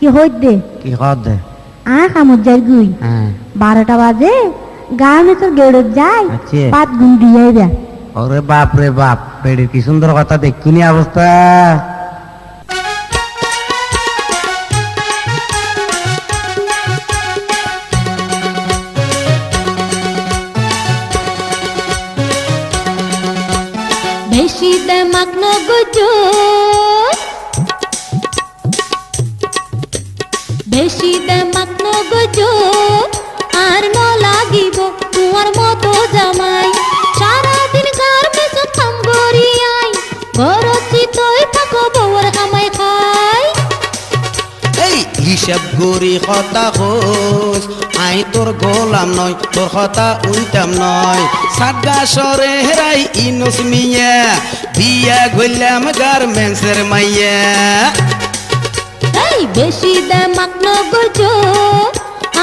কি হইত দে কি কর দে কামত যাই গুই হ্যাঁ 12টা বাজে গানে তোর গেড়ত যাই আচ্ছা। পাত গুন দিয়ে যা ওরে বাপ রে বাপ পেড়ির কি সুন্দর কথা দেখুনি অবস্থা বেশি দেমাক নগজো বেশি দেমাক নগজো আর ন লাগিব তোমার মতো জামাই সারাদিন গার মেসো কাম করি আই গরছি তুই থাকো বউর কামাই খাই এই হিসাব গরি কথা হোস আই তোর গোলাম নয় তোর কথা উল্টাম নয় সাগা সরে হেরাই ইনুস মিয়া বিয়া গইলাম গার্মেন্টসের মাইয়া এই বেশি দেমাক নগজো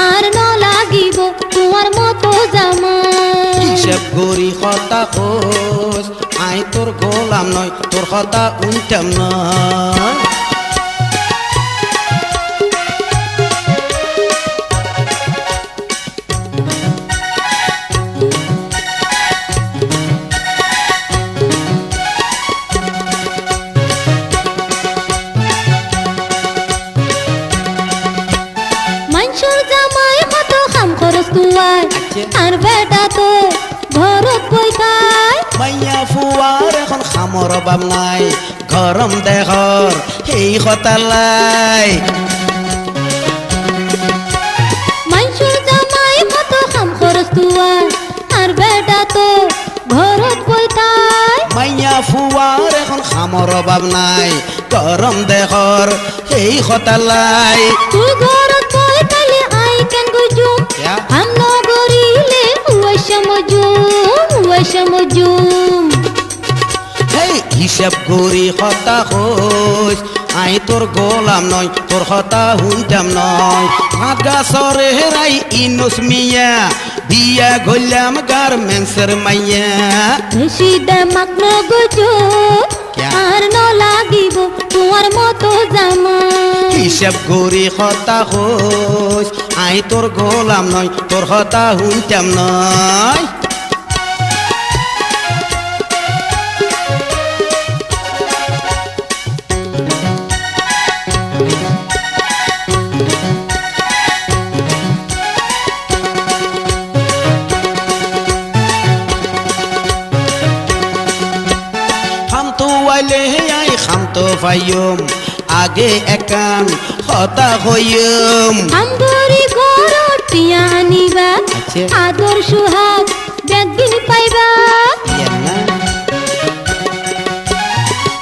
আর ন লাগিব তোমার মতো জামাই হিসাব গরি কথা হোস আই তোর গোলাম নয় তোর কথা উল্টাম নয় মানুষের জামাই কত কাম খরচ কুয়ায় আর বেটা তো ঘরত বই খায় মাইয়া ফুয়ার এখন খামর অভাব নাই গরম দেহর সেই হতালাই মানুষের জামাই কত কাম খরচ কুয়ায় আর বেটা তো ঘরত বই খায় মাইয়া ফুয়ার এখন খামর অভাব নাই গরম দেহর সেই হতালাই তুই ঘরত বই খাইলে আই কেন গুজুম क्या? আম নগরিলে উয়াইসা মজুম হেই হিসাব গরি হতা হোস আই তোর গোলাম নয় তোর হতা হুনতাম নয় আগা সরে হেরাই ইনুস মিয়া বিয়া গইলাম গার্মেন্টসের মাইয়া বেশি দেমাক নগজো क्या? আর ন লাগিব তোমার মতো জামাই হিসাব গরি হতা হোস আই তোর গোলাম নয় তোর হতা হুনতাম নয় খাম তো আইলে আই খাম তো ফাইয়ম আগে একান হতা হইয়ম আমগরি ঘরত টিয়া আনিবা আচ্ছা। আদর সুহাগ বেগদিন পাইবা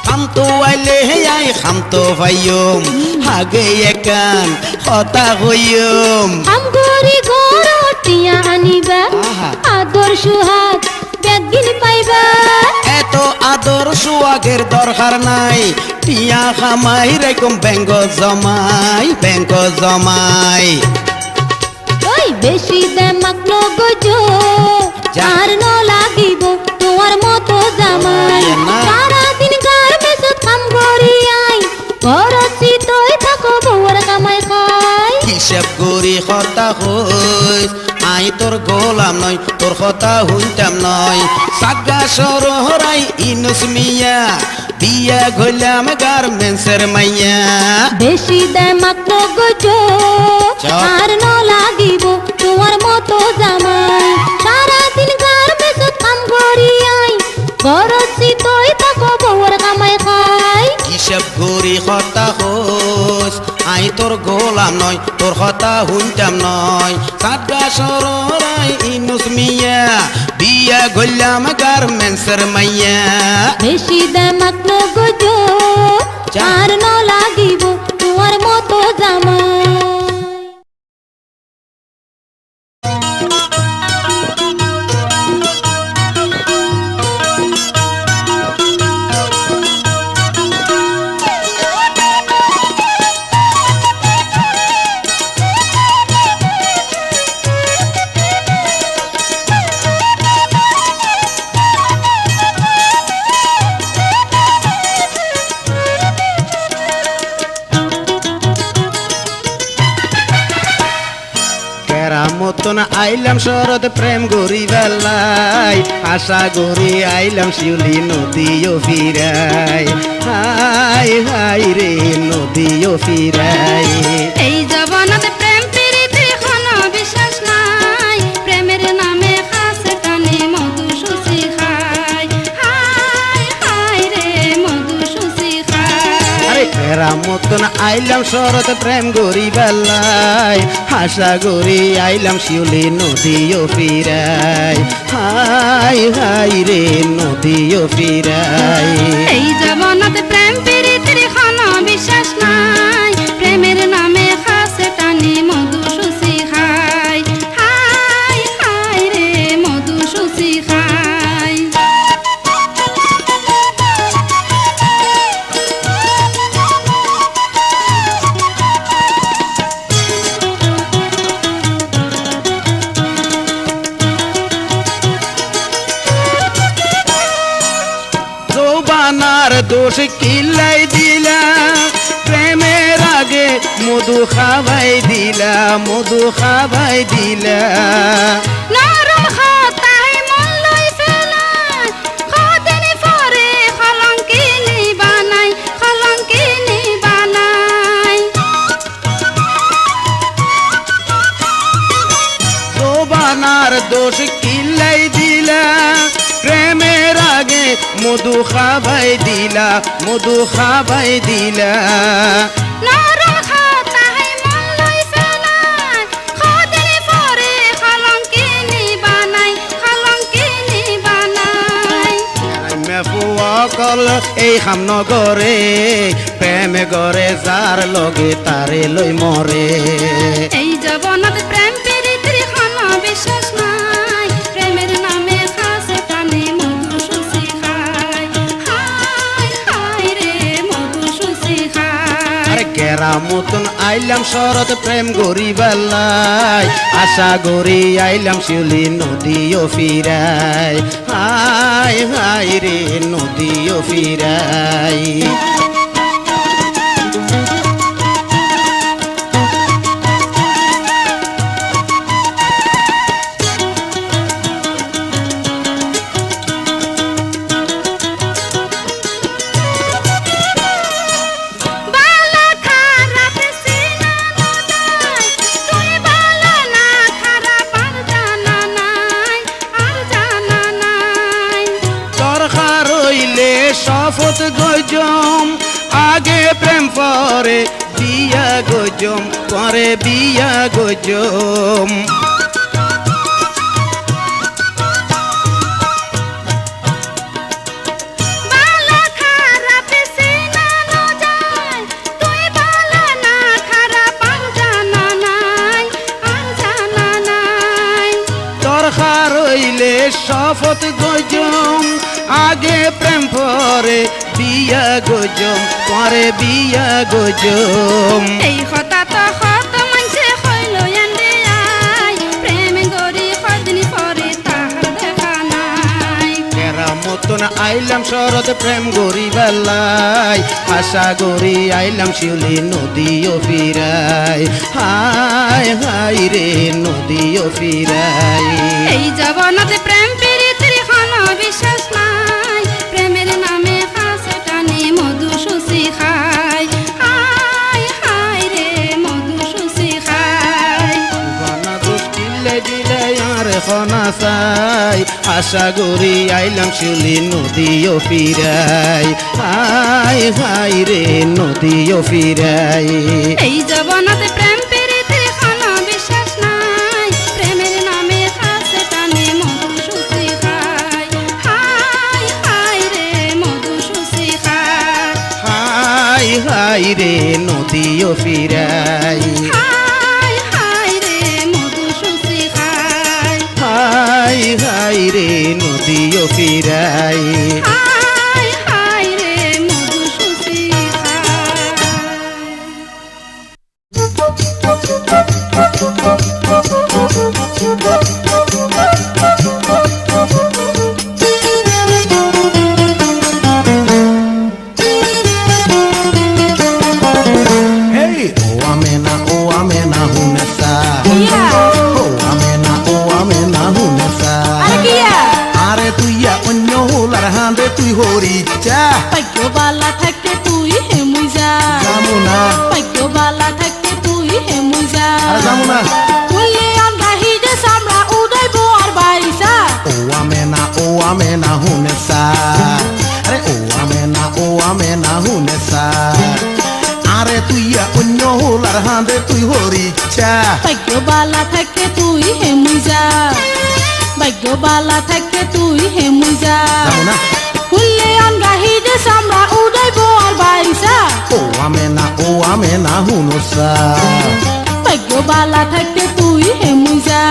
খাম তো আইলে আই খাম তো ফাইয়ম আগে একান হতা হইয়ম আমগরি ঘরত টিয়া আনিবা আহা। আদর সুহাগ বেগদিন পাইবা এত আদর সুয়াগের দরকার নাই টিয়া খামাই রেকম ব্যাঙ্গ জমাই ওই বেশি দেমাক নগজো যা। আর ন লাগিব তোমার মতো জামাই না। সারাদিন গার মেসো কাম করি আই গরছি তুই থাকো বউর কামাই খাই হিসাব গরি হতা হইস আই তোর গোলাম নয় তোর কথা হুনতাম নয় সাগা সরহরাই ইনুস মিয়া বিয়া গইলাম গার্মেন্টসের মাইয়া বেশি দেমাক নগজো চপ। আর ন লাগিব তোমার মতো জামাই সারাদিন গার মেসো কাম করি আই গরছি তুই থাকো বউর কামাই খাই হিসাব গরি হতা হইস আই তোর গোলাম নয় তোর কথা হুনতাম নয় সাগা সরহরাই ইনুস মিয়া বিয়া গইলাম গার্মেন্টসের মাইয়া বেশি দেমাক নগজো যা। আর ন লাগিব তোমার মতো জামাই মতন আইলাম শরৎ প্রেম গরি বেলাই আশা গরি আইলাম শিউলি নদীও ফিরাই হাই হাই রে নদীও ফিরাই এই জবানাতে প্রেম প্রীতি কোনো বিশ্বাস নাই প্রেমের নামে খাসে টানে মধু সুসি খায় হাই হাই রে মধু সুসি খায় আরে ফেরা মতন আইলাম শরৎ প্রেম গরি বেলাই আশা গরি আইলাম শিউলি নদীও ফিরাই হাই হাই রে নদীও ফিরাই এই জবানাতে প্রেম প্রীতি কোনো বিশ্বাস নাই প্রেমের নামে খাসে টানে মধু সুসি খায় হাই হাই রে মধু সুসি খায় জৌবানার দোষ কিলাই দিলা প্রেমের আগে মধু খাবাই দিলা মধু খাবাই দিলা নরম খাতায় মন লই ফেলাই খদিনি পরে কলঙ্কিনী বানাই কলঙ্কিনী বানাই জৌবানার দোষ কিলাই দিলা প্রেমের আগে মধু খাবাই দিলা মধু খাবাই দিলা নরম খাতায় মন লই ফেলাই খদিনি পরে কলঙ্কিনী বানাই কলঙ্কিনী বানাই কল এই হামনগরে প্রেমে গরে যার লগে তারে লই মরে এই জবানাতে প্রেম প্রীতির কোনো বিশ্বাস নাই প্রেমের নামে খাসে টানে মধু সুসি খায় হাই হাই রে মধু সুসি খায় আরে কেরা মতন আইলাম শরৎ প্রেম গরি বেলাই আশা গরি আইলাম শিউলি নদীও ফিরাই হাই হাই রে নদীও ফিরাই বালা খারাপ সিনানো নাই তুই বালা না খারাপ আর জানা নাই আর জানা নাই দরকার হইলে শপথ গজম আগে প্রেম পরে বিয়া গজম পরে বিয়া গজম বালা খারাপ সিনানো যায় তুই বালা না খারাপ আর জানা নাই আর জানা নাই দরকার হইলে শপথ গজম আগে প্রেম পরে বিয়া গজম পরে বিয়া গজম এই কথা তো কত মানছে কইল এন্ডে আই প্রেম গরি কদিন পরে তাহার দেখা নাই কেরা মতন আইলাম শরৎ প্রেম গরি বেলাই আশা গরি আইলাম শিউলি নদীও ফিরাই হাই হাই রে নদীও ফিরাই এই জবানাতে প্রেম প্রীতির কোনো বিশ্বাস নাই প্রেমের নামে খাসে টানে মধু সুসি খায় হাই হাই রে মধু সুসি খায় বানা দোষ কিলে দিলে আর খনা চাই আশা গরি আইলাম শিউলি নদীও ফিরাই হাই হাই রে নদীও ফিরাই এই জবানাতে প্রেম প্রীতির কোনো বিশ্বাস নাই প্রেমের নামে খাসে টানে মধু সুসি খায় হাই হাই রে মধু সুসি খায় হাই হাই রে নদীও ফিরাই হাই হাই রে মধু সুসি খায় হাই হাই রে নদীও ফিরাই হাই হাই রে মধু সুসি Hey, oh amena hunesa. Yeah. Oh amena মুইজা আরে যাবো না উল্লে আমরা হিডে সামরা উদয় বোয়ার বাইসা ও আমে না হুনে সা আরে ও আমে না হুনে সা আরে তুই অন্য হোলার হাঁদে তুই হরি ইচ্ছা ভাগ্যবালা থাকে তুই হে মুইজা ভাগ্যবালা থাকে তুই হে মুইজা যাবো না উল্লে আমরা হিডে সামরা উদয় বোয়ার বাইসা ও আমে না হুনো সা ভাগ্যবালা থাকে তুই হে মুইজা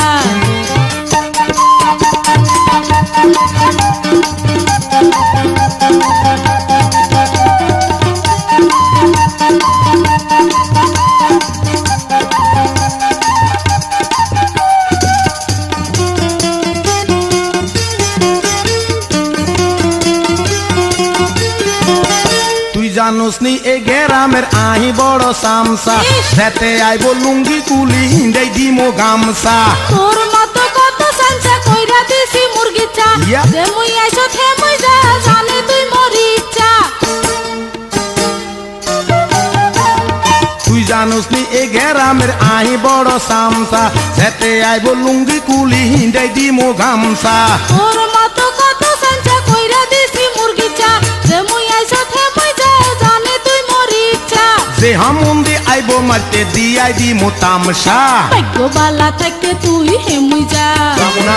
জানুস নি এ গেরামের আহি বড় সামসা যেতে আইব লুঙ্গি কুলি হিন্দাই দিমো গামসা তোর মতো কত সানসা কইরা দিছি মুরগি চা ইয়া। যে মুই আইছো থে মুই যা জানে তুই মরি ইচ্ছা তুই জানুস নি এ গেরামের আহি বড় সামসা যেতে আইব লুঙ্গি কুলি হিন্দাই দিমো গামসা তোর মতো কত সানসা কইরা দিছি মুরগি চা যে মুই আইছো থে মুই যা জানে তুই মরি ইচ্ছা যে হামুন্দি আইব মারতে দিয়াই দিমো তামসা ভাগ্যবালা থাকে তুই হে মুই যা যাবো না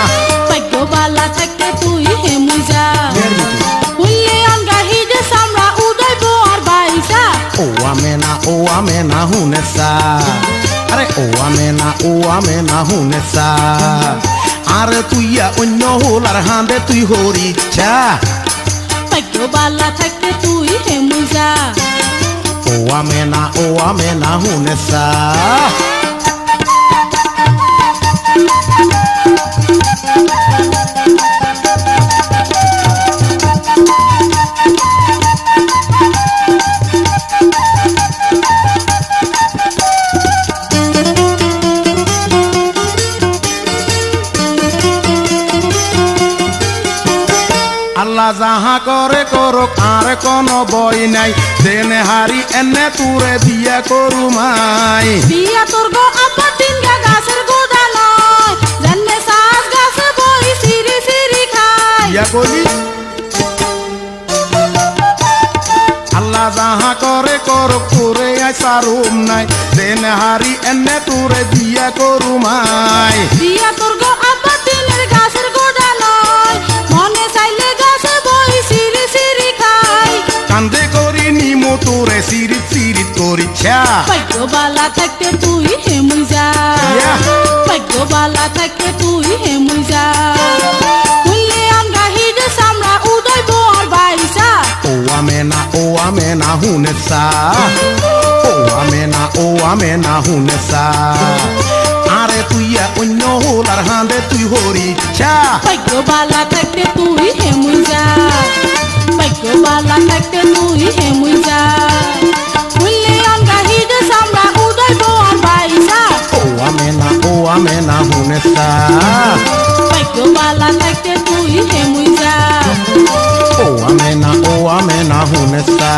ভাগ্যবালা থাকে তুই হে মুই যা এর ভিতরে। উল্লে আনগা হিডে সামরা উদয় বোয়ার বাইসা ও আমে না হুনে সা আরে ও আমে না হুনে সা আরে তুই অন্য হোলার হাঁদে তুই হরি ইচ্ছা ভাগ্যবালা থাকে তুই হে মুই যা ও আমে না হুনে সা আল্লাহ যাহা করে করুক আর কোনো বই নাই দেনে হারি এনে তুরে দিয়া করু মাই বিয়া তোর গো আব্বা তিন গা গাছের গোদা নয় জন্মে সাজ গাছে বই সিরি সিরি খায় ইয়া কলি আল্লাহ যাহা করে করুক তুরে আই সারুম নাই দেনে হারি এনে তুরে দিয়া করু মাই বিয়া তোর গো আব্বা তিনের গাছের গোদা নয় মনে চাইলে গাছে বই সিরি সিরি খায় কান্দে করি নিমো তোরে সিরিত সিরিত করিছা ভাগ্যবালা থাকে তুই হে মুই যা ইয়া। ভাগ্যবালা থাকে তুই হে মুই যা উল্লে আমরা হিডে সামরা উদয় বোয়ার বাইসা ও আমে না হুনে সা ও আমে না হুনে সা আরে তুই অন্য হোলার হাঁদে তুই হরি ইচ্ছা ভাগ্যবালা থাকতে তুই হে মুই যা ভাগ্যবালা থাকতে তুই হে মুই যা উল্লে আনগা হিডে সামরা উদয় বোয়ার বাইসা ও আমে না হুনে সা ভাগ্যবালা থাকতে তুই হে মুই যা ও আমে না হুনে সা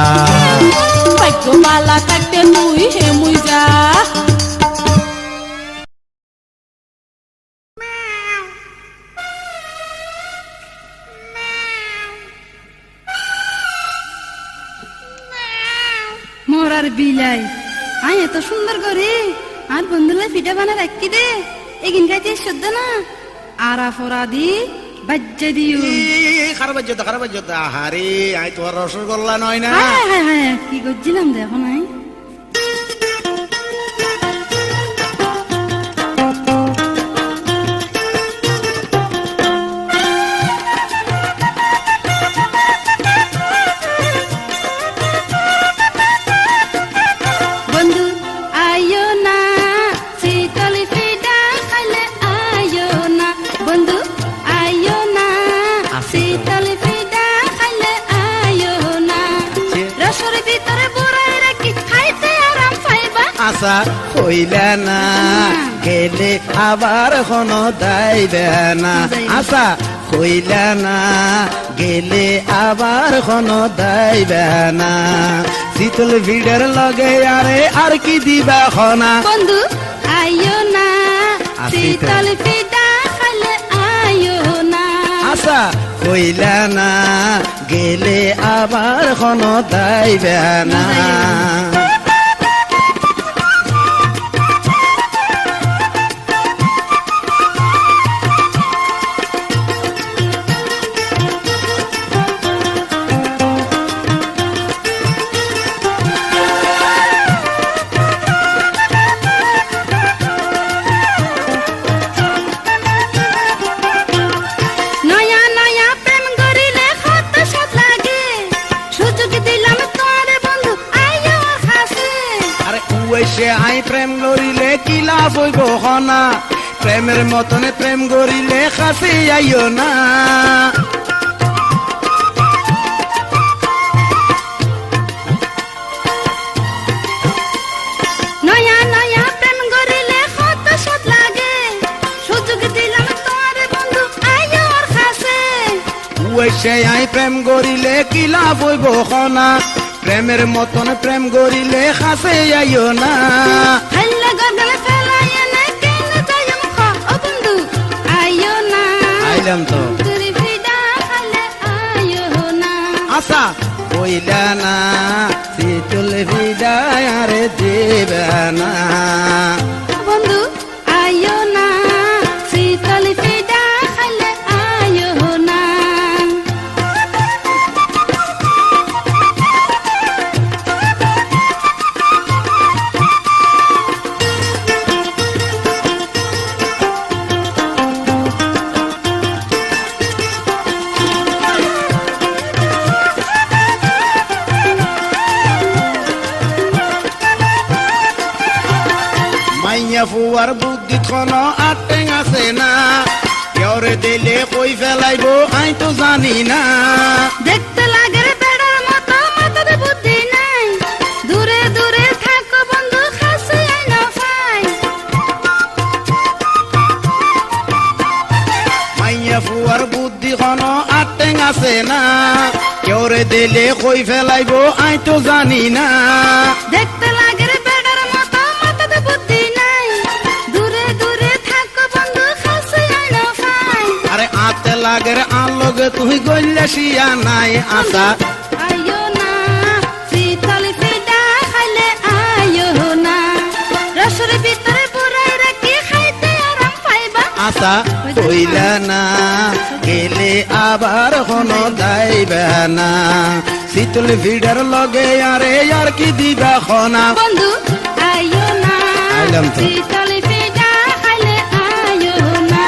ভাগ্যবালা থাকতে তুই হে মুই যা মোরার বিলাই আই এত সুন্দর করে আর বন্ধুরা পিঠা বানা রাখি দে এগিন গাইতে সদ্য না আরা ফরাদি বাজ্জা দিও খারাপ যোদ্ধা হারে আই তোমার রসগোল্লা নয় না হায় হায় হায় কি করছিলাম দেখো নাই বন্ধু আয়ো না শীতল পিঠা খাইলে আয়ো না বন্ধু আয়ো না শীতল পিঠা খাইলে আয়ো না রসের ভিতরে বুড়াই রাখি খাইতে আরাম পাইবা আশা হইলে না গেলে আবার কোনো দাইবে না আশা হইলে না গেলে আবার কোনো দাইবে না শীতল ভিড়ের লগে আরে আর কি দিবা খনা বন্ধু আইও না আসি তো। শীতল ফিদা খালে আইও না আচ্ছা কইলা না গেলে আবার খন তাইবে না নয়া নয়া প্রেম করিলে কত স্বাদ লাগে সুযোগ দিলাম তোর বন্ধু আইও হাসে আরে উইসে আই প্রেম গরিলে কি লাভ হইব হনা প্রেমের মতনে প্রেম গরিলে কাছে আইও না নয়া নয়া প্রেম করিলে কত স্বাদ লাগে সুযোগ দিলাম তোর বন্ধু আইও হাসে উইসে আই প্রেম গরিলে কি লাভ হইব হনা প্রেমের মতন প্রেম গরিলে কাছে আইও না হাল্লা গগন ফেলায় না কেন যাইম খা ও বন্ধু আইও না আইলাম তো তোর ফিদা খালে আইও না আশা কইলা না শীতল বিদায় আরে দেবে না বন্ধু আইও না শীতল ফিদা খালে আইও না মাইয়া ফুয়ার বুদ্ধি খন আটেং আছে না কেউরে দিলে কই ফেলাইব আই তো জানি না দেখতে লাগে রে বেড়ার মতো মাথার বুদ্ধি নাই দূরে দূরে থাকো বন্ধু কাছে আই না পাই মাইয়া ফুয়ার বুদ্ধি খন আটেং আছে না কেউরে দিলে কই ফেলাইব আই তো জানি না দেখতে লাগে রে বেড়ার মতো মাথার বুদ্ধি নাই দূরে দূরে থাকো বন্ধু কাছে আই না পাই আরে আতে লাগের আলোকে তুই গইলে শিয়া নাই আশা আইও না শীতল ফিদা খাইলে আইও না রসের ভিতরে পুরাই রাখি খাইতে আরাম পাইবা আশা কইলা না গেলে আবার কোনো দাইবে না শীতল ভিড়ের লগে আরে আর কি দিবা খনা বন্ধু আইও না আইলাম তো। শীতল ফিদা খাইলে আইও না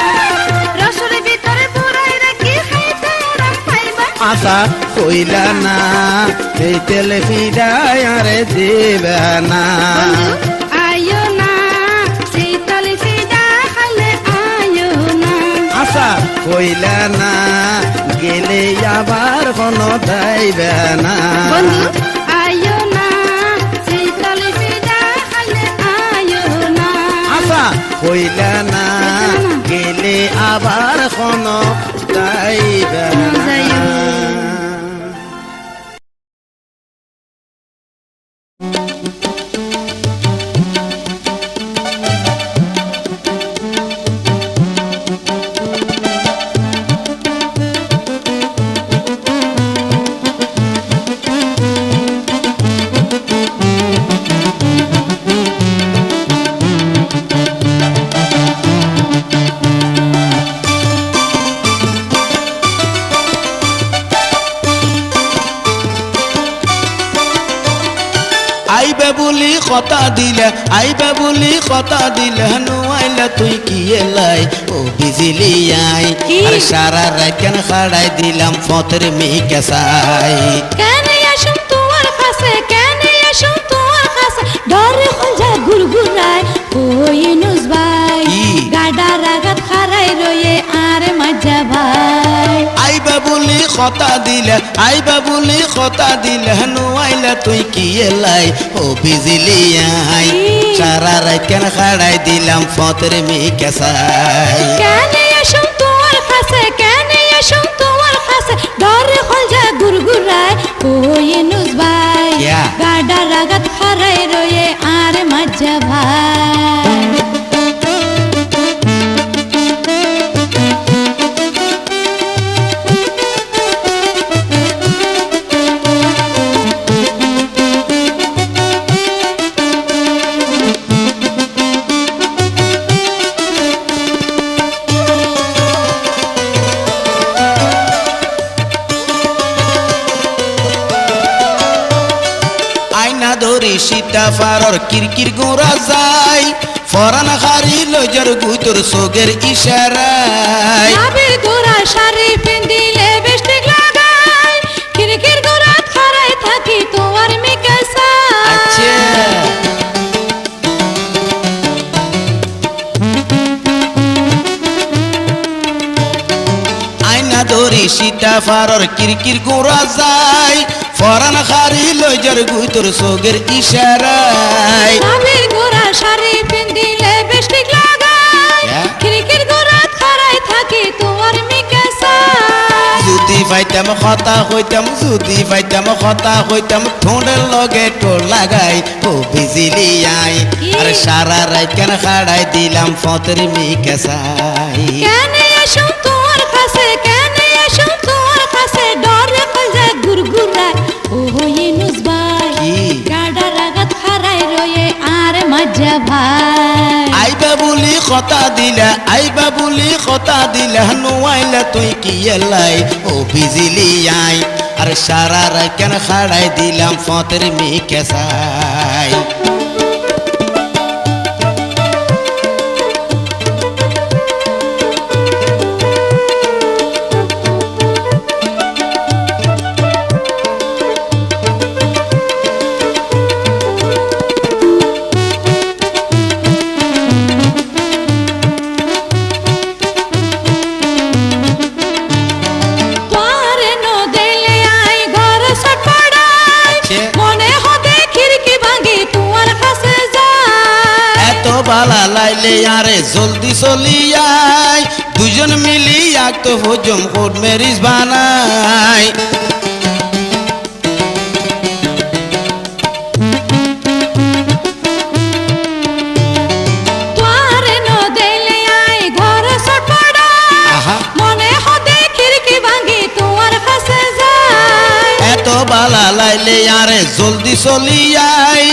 রসের ভিতরে পুরাই রাখি খাইতে আরাম পাইবা আশা কইলা না এই তেল ফিরায় আরে দিবে না বন্ধু আইও না শীতল ফিদা খাইলে আইও না আশা কইলা না গেলে আবার কোনো দাইবে না বন্ধু আইও না শীতল ফিদা খাইলে আইও না আশা কইলা না গেলে আবার কোনো দাইবে না না যাইও। আইবে বলি কথা দিলে আইবে বলি কথা দিলে নুয়াইলে তুই কি এলাই ও বিজলি আই কি? আর সারা রাত কেন খাড়াই দিলাম ফতের মেয়ে সাই কেন আসুন তোমার কাছে কেন আসুন তোমার কাছে ডরে খোঁজা গুরগুরায় ওই নুস ভাই কি? গাডা রাগাত খারাই রয়ে আর মজা ভাই আইবে বলি কথা দিলে আইবে বলি কথা দিলে নুয়াইলে তুই কি এলাই ও বিজলি আই কি? সারা রাত কেন খাড়াই দিলাম ফতের মেয়ে সাই কেন আসুন তোমার কাছে কেন আসুন তোমার কাছে ডরে খোঁজা গুরগুরায় ওই নুস ভাই Yeah. গাডা রাগাত খারাই রয়ে আর মজা ভাই সীতা ফারর কিরকির গোরা যায় ফরান হারি লজর গুতর সোগের ইশারায় নাবির গোরা শাড়ি পিন্দিলে বেস্টিক লাগাই খিড়কির গোরা খাড়াই থাকি তোমার মিকাসা আচ্ছা আয়না ধরি সীতা ফারর কিরকির গোরা যায় ফরান হারি লজর গুতর সোগের ইশারায় নাবির গোরা শাড়ি পিন্দিলে বেস্টিক লাগাই হ্যাঁ। খিড়কির গোরা খাড়াই থাকি তোমার মিকাসা যদি পাইতাম কথা হইতাম যদি পাইতাম কথা হইতাম ঠোঁটের লগে টোল লাগাই ও বিজিলি আই আর সারা রাত কেন খাড়াই দিলাম ফতের মিকাসাই কেন এসো তোমার কাছে কেন এসো তোমার কাছে ডরে কলজা গুরগুরায় ও ইনুস ভাই কি? গাডা রাগাত খারাই রয়ে আর মজা ভাই আইবা বলি কথা দিলা আইবা বলি কথা দিলা নোয়াইলা তুই কি এলাই ও বিজিলি আই আর সারা রাত কেন খাড়াই দিলাম ফতের মিকাসাই তোরে নো দেলে আই ঘর সটপড়াই আচ্ছা। মনে হতে খিড়কি ভাঙি তোমার কাছে যায় এত বালা লাইলে আরে জলদি চলি আয় দুজন মিলি এক তো হজম কোট মেরিজ বানাই তোরে নো দেলে আই ঘর সটপড়াই আহা মনে হতে খিড়কি ভাঙি তোমার কাছে যায় এত বালা লাইলে আরে জলদি চলি আয়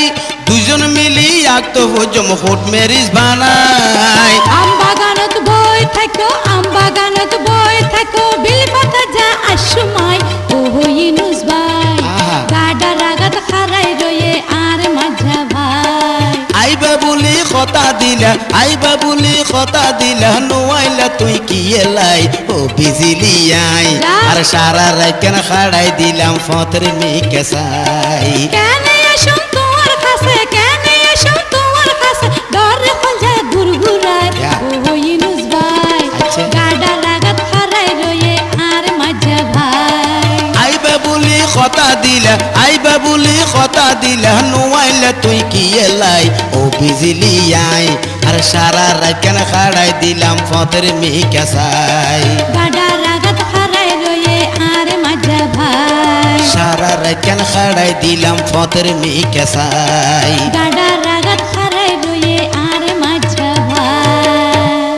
দুজন মিলি এক তো হজম কোট মেরিজ বানাই আম বাগানত বই থাকো আম বাগানত বই থাকো বিল পাতা যা আসময় ও ইনুস ভাই আহা। গাডা রাগাত খারাই রয়ে আর মজা ভাই আইবা বলি কথা দিলা আইবা বলি কথা দিলা নোয়াইলা তুই কি এলাই ও বিজিলি আই আর সারা রাত কেন খাড়াই দিলাম ফতের মিকাসাই কেন এসো তোমার কাছে কেন এসো তোমার কাছে ডরে কলজা গুরগুরায় Yeah. ও ইনুস ভাই আচ্ছা। গাডা রাগাত খারাই রয়ে আর মজা ভাই আইবা বলি কথা দিলা আইবা বলি কথা দিলা নোয়াইলা তুই কি এলাই ও বিজিলি আই আর সারা রাত কেন খাড়াই দিলাম ফতের মিকাসাই গাডা রাগাত খারাই রয়ে আর মজা ভাই সারা রাত কেন খাড়াই দিলাম ফতের মিকাসাই গাডা রাগাত খারাই রয়ে আর মজা ভাই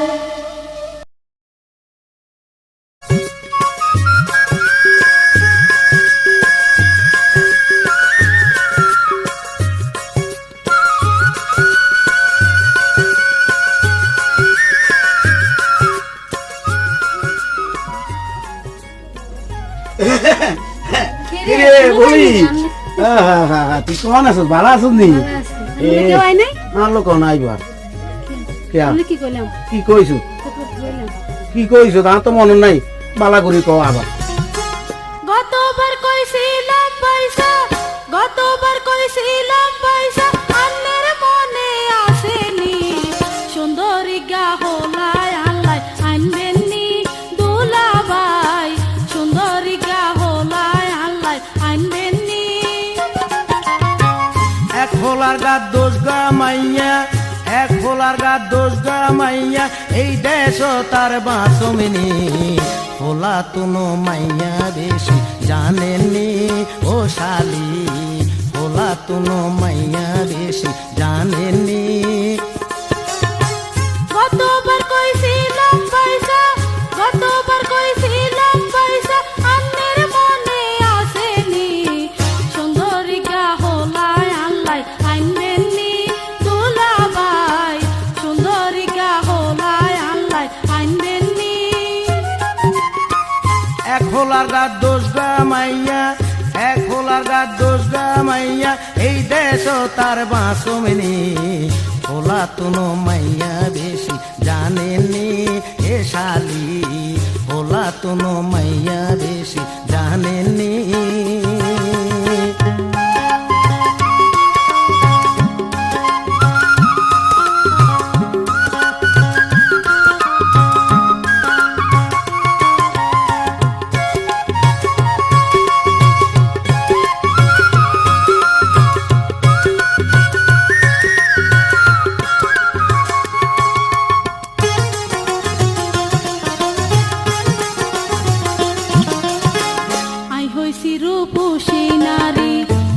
কিরে বলি তুই কেমন আছো ভালো আছো নি আলো কোন আইবা কি কইছো কি কইছো তা তো মনে নাই বালা করি কও আবার গতবার কইছিলাম পয়সা গতবার কইছিলাম পয়সা আন্নের মনে আসেনি সুন্দরী গা হলাই আল্লাহ আনবেননি দুলাভাই সুন্দরী গা হলাই আল্লাহ আনবেননি এক হোলার গা দোষ গা মাইয়া এক হোলার গা দোষ গা মাইয়া এই দেশ তার বাঁচমিনি হোলা তুনো মাইয়া বেশি জানেননি ও শালি হোলা তুনো মাইয়া বেশি জানেননি গতবার কইছিলাম পয়সা গতবার কইছিলাম পয়সা আন্নের মনে আসেনি সুন্দরী গা হলাই আল্লাহ আনবেননি দুলাভাই সুন্দরী গা হলাই আল্লাহ আনবেননি এক হোলার গা দোষ গা মাইয়া এক হোলার হোলার গাত দোষ গা মাইয়া এই দেশ তার বাঁচমিনি হোলা তুনো মাইয়া বেশি জানেনি এ শালি হোলা তুনো মাইয়া বেশি জানেনি রূপসী নারী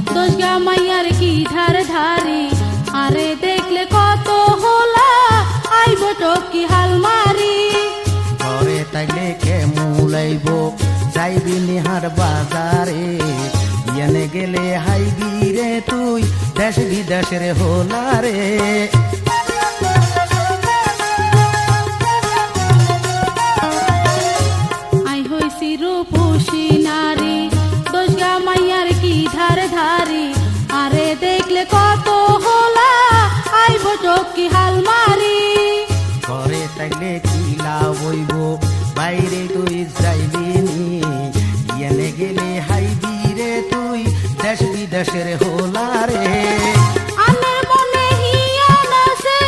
দোষ গা মাইয়ার কি ধার ধারি আরে দেখলে কত হোলা আইব টকি হাল মারি ঘরে তাইলে কে মুলাইব যাইবি নিহার বাজারে এনে গেলে হাইবি রে তুই দেশ বিদেশের হোলা রে আই হইছি রূপসী নারী দোষ গা মাইয়ার কি ধার ধারি আরে দেখলে কত হোলা আইব টকি হাল মারি ঘরে তাইলে কি লাভ হইব বাইরে তুই যাইবি নি এনে গেলে হাইবি রে তুই দেশ বিদেশের হোলা রে আনের মনে হিয়া নাছে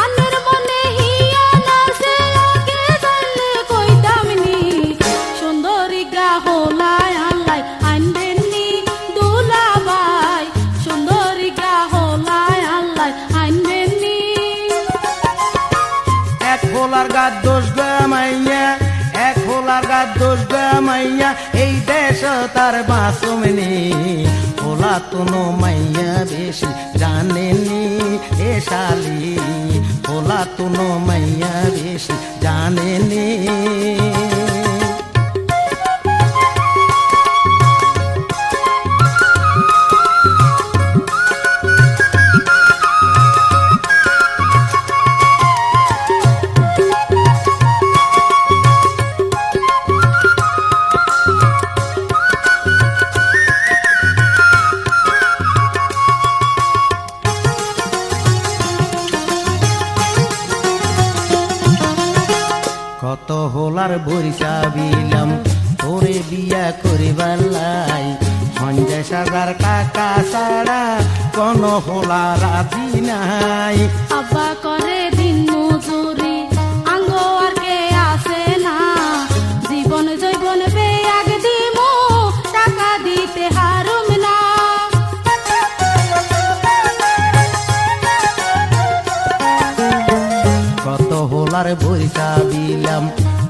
আনের মনে হিয়া নাছে আগে জানলে কইতাম নি সুন্দরী গা হোলায় আল্লাহ আনবেন নি দুলাভাই সুন্দরী গা হোলায় আল্লাহ আনবেন নি এক হোলার গাত দোষ গা মাইয়া এক হোলার গাত দোষ গা মাইয়া এই দেশ তার বাঁচমিনি হোলা তুনো মাইয়া বেশি জানেনি এ শালি হোলা তুনো মাইয়া বেশি জানেনি কত হোলার বরিশা বিলাম তোরে বিয়া করিবার লাই সঞ্জয় সাজার কাকা ছাড়া কোন হোলা রাজি নাই আব্বা করে দিন মজুরি আঙ্গ আর কে আসে না জীবন জৈবন বেয়াগ দিমু টাকা দিতে হারুম না কত হোলার বরিশা বিলাম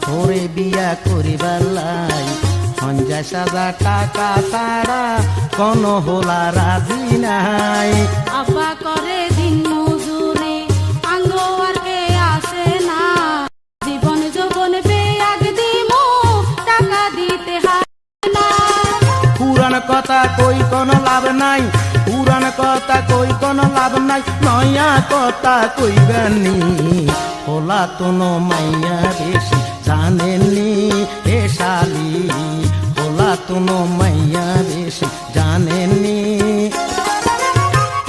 তোরে বিয়া করিবার লাই সঞ্জয় সাজা টাকা ছাড়া কোন হোলা রাজি নাই আব্বা করে দিন মজুরি আঙ্গ আর কে আসে না জীবন যৌবন বেয়াগ দিমু টাকা দিতে হারুম না পুরান কথা কই কোনো লাভ নাই পুরান কথা কই কোনো লাভ নাই নয়া কথা কইবেনি হোলা তুনো মাইয়া বেশি জানেনি এ শালি হোলা তুনো মাইয়া বেশি জানেনি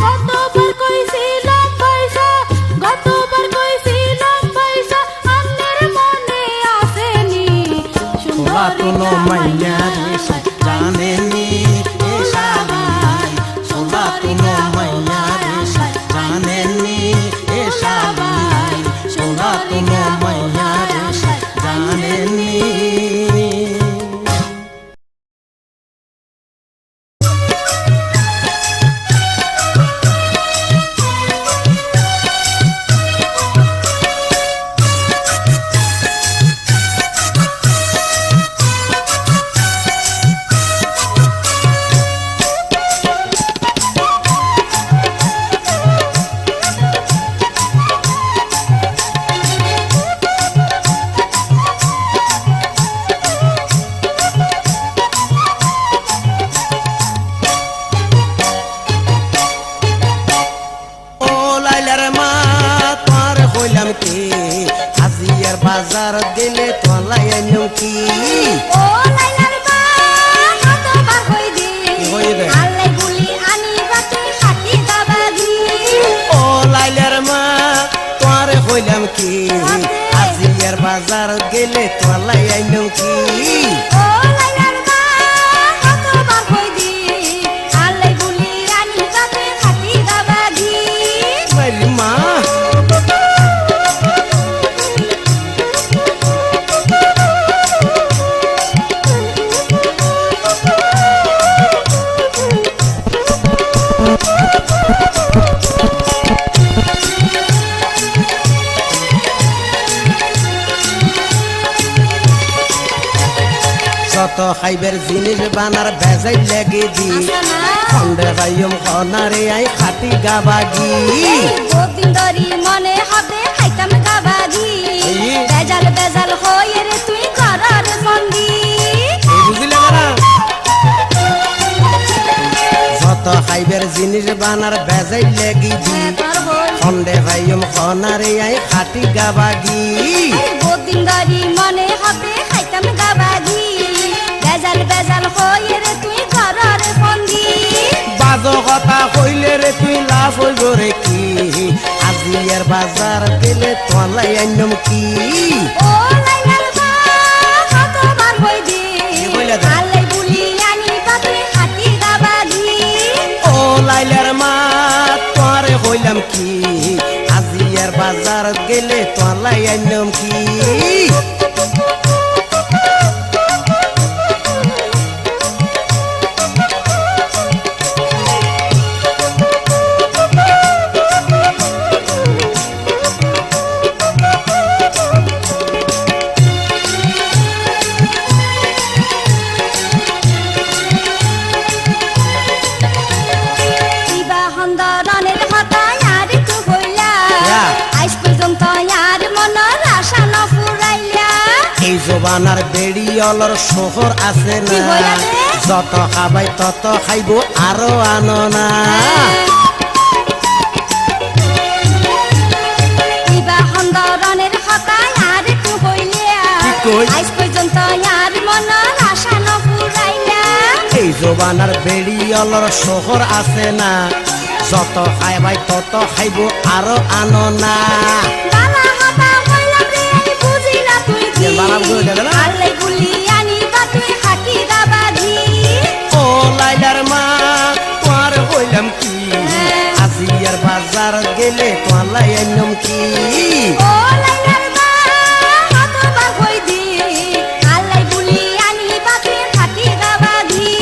গতবার কইছিলাম পয়সা গতবার কইছিলাম পয়সা আন্নের মনে আসেনি হোলা সুন্দরী তুনো গা মাইয়া বেশি জানেনি এ শালি হোলা তুনো মাইয়া বেশি জানেনি এ শালি হোলা তুনো মাইয়া বেশি জানেনি বাজার দিলে তলাই আইনম কি ও লাইলার মা কতবার কই দি কি হইবে? হইলাম কি আজিয়ার বাজার গেলে তোলাই আইলাম কি ও লাইলার মা কতবার কই দি আল্লাই বলি আনি বাতে খাটি গাবাগি বলি মা যত খাইবের জিনিস বানার বেজাই লেগে দি আসনা খন্ডে গাইম খনারে আই খাটি গাবাগি বহুদিন ধরি মনে হবে খাইতাম গাবাগি এই। বেজাল বেজাল হয়ে রে তুই ঘরের সঙ্গী বুঝলে না যত খাইবের জিনিস বানার বেজাই লেগে দি তোর হল খন্ডে গাইম খনারে আই খাটি গাবাগি বহুদিন ধরি মনে হবে খাইতাম গাবাগি বেজাল বেজাল হয়ে রে তুই ঘরের সঙ্গী বাজ কথা কইলে রে তুই লাভ হইব রে কি আজিয়ার বাজার গেলে তোলাই আইনম কি ও লাইলার মা কতবার কই দি বইলা দে। আল্লাই বলি আনি বাতে খাটি গাবাগি ও লাইলার মা তোরে হইলাম কি আজিয়ার বাজার গেলে তোলাই আইনম কি ইবা হন্দরনের কথা আর একটু হইলা ইয়া। আজ পর্যন্ত আর মনের আশা ন ফুরাইলা এই জবানার বেড়ি অলর শহর আছে কি না হইলা রে? যত খাবাই তত খাইব আরো আনো না ইবা হন্দরনের কথা আর একটু হইলা কি কই? আজ পর্যন্ত আর মনের আশা ন ফুরাইলা এই জবানার বেড়ি অলর শহর আছে না যত খাইবাই তত খাইব আরো আনো না বালা হতা হইলাম রে আমি বুঝি না তুই কি এ বালা বুঝি না, না? আল্লাই বলি আনি বা তুই খাটি গাবাগি ও লাইলার মা তোর হইলাম কি আজিয়ার বাজার গেলে তোলাই আইনম কি ও লাইলার মা কতবার কই দি আল্লাই বলি আনি বা তুই খাটি গাবাগি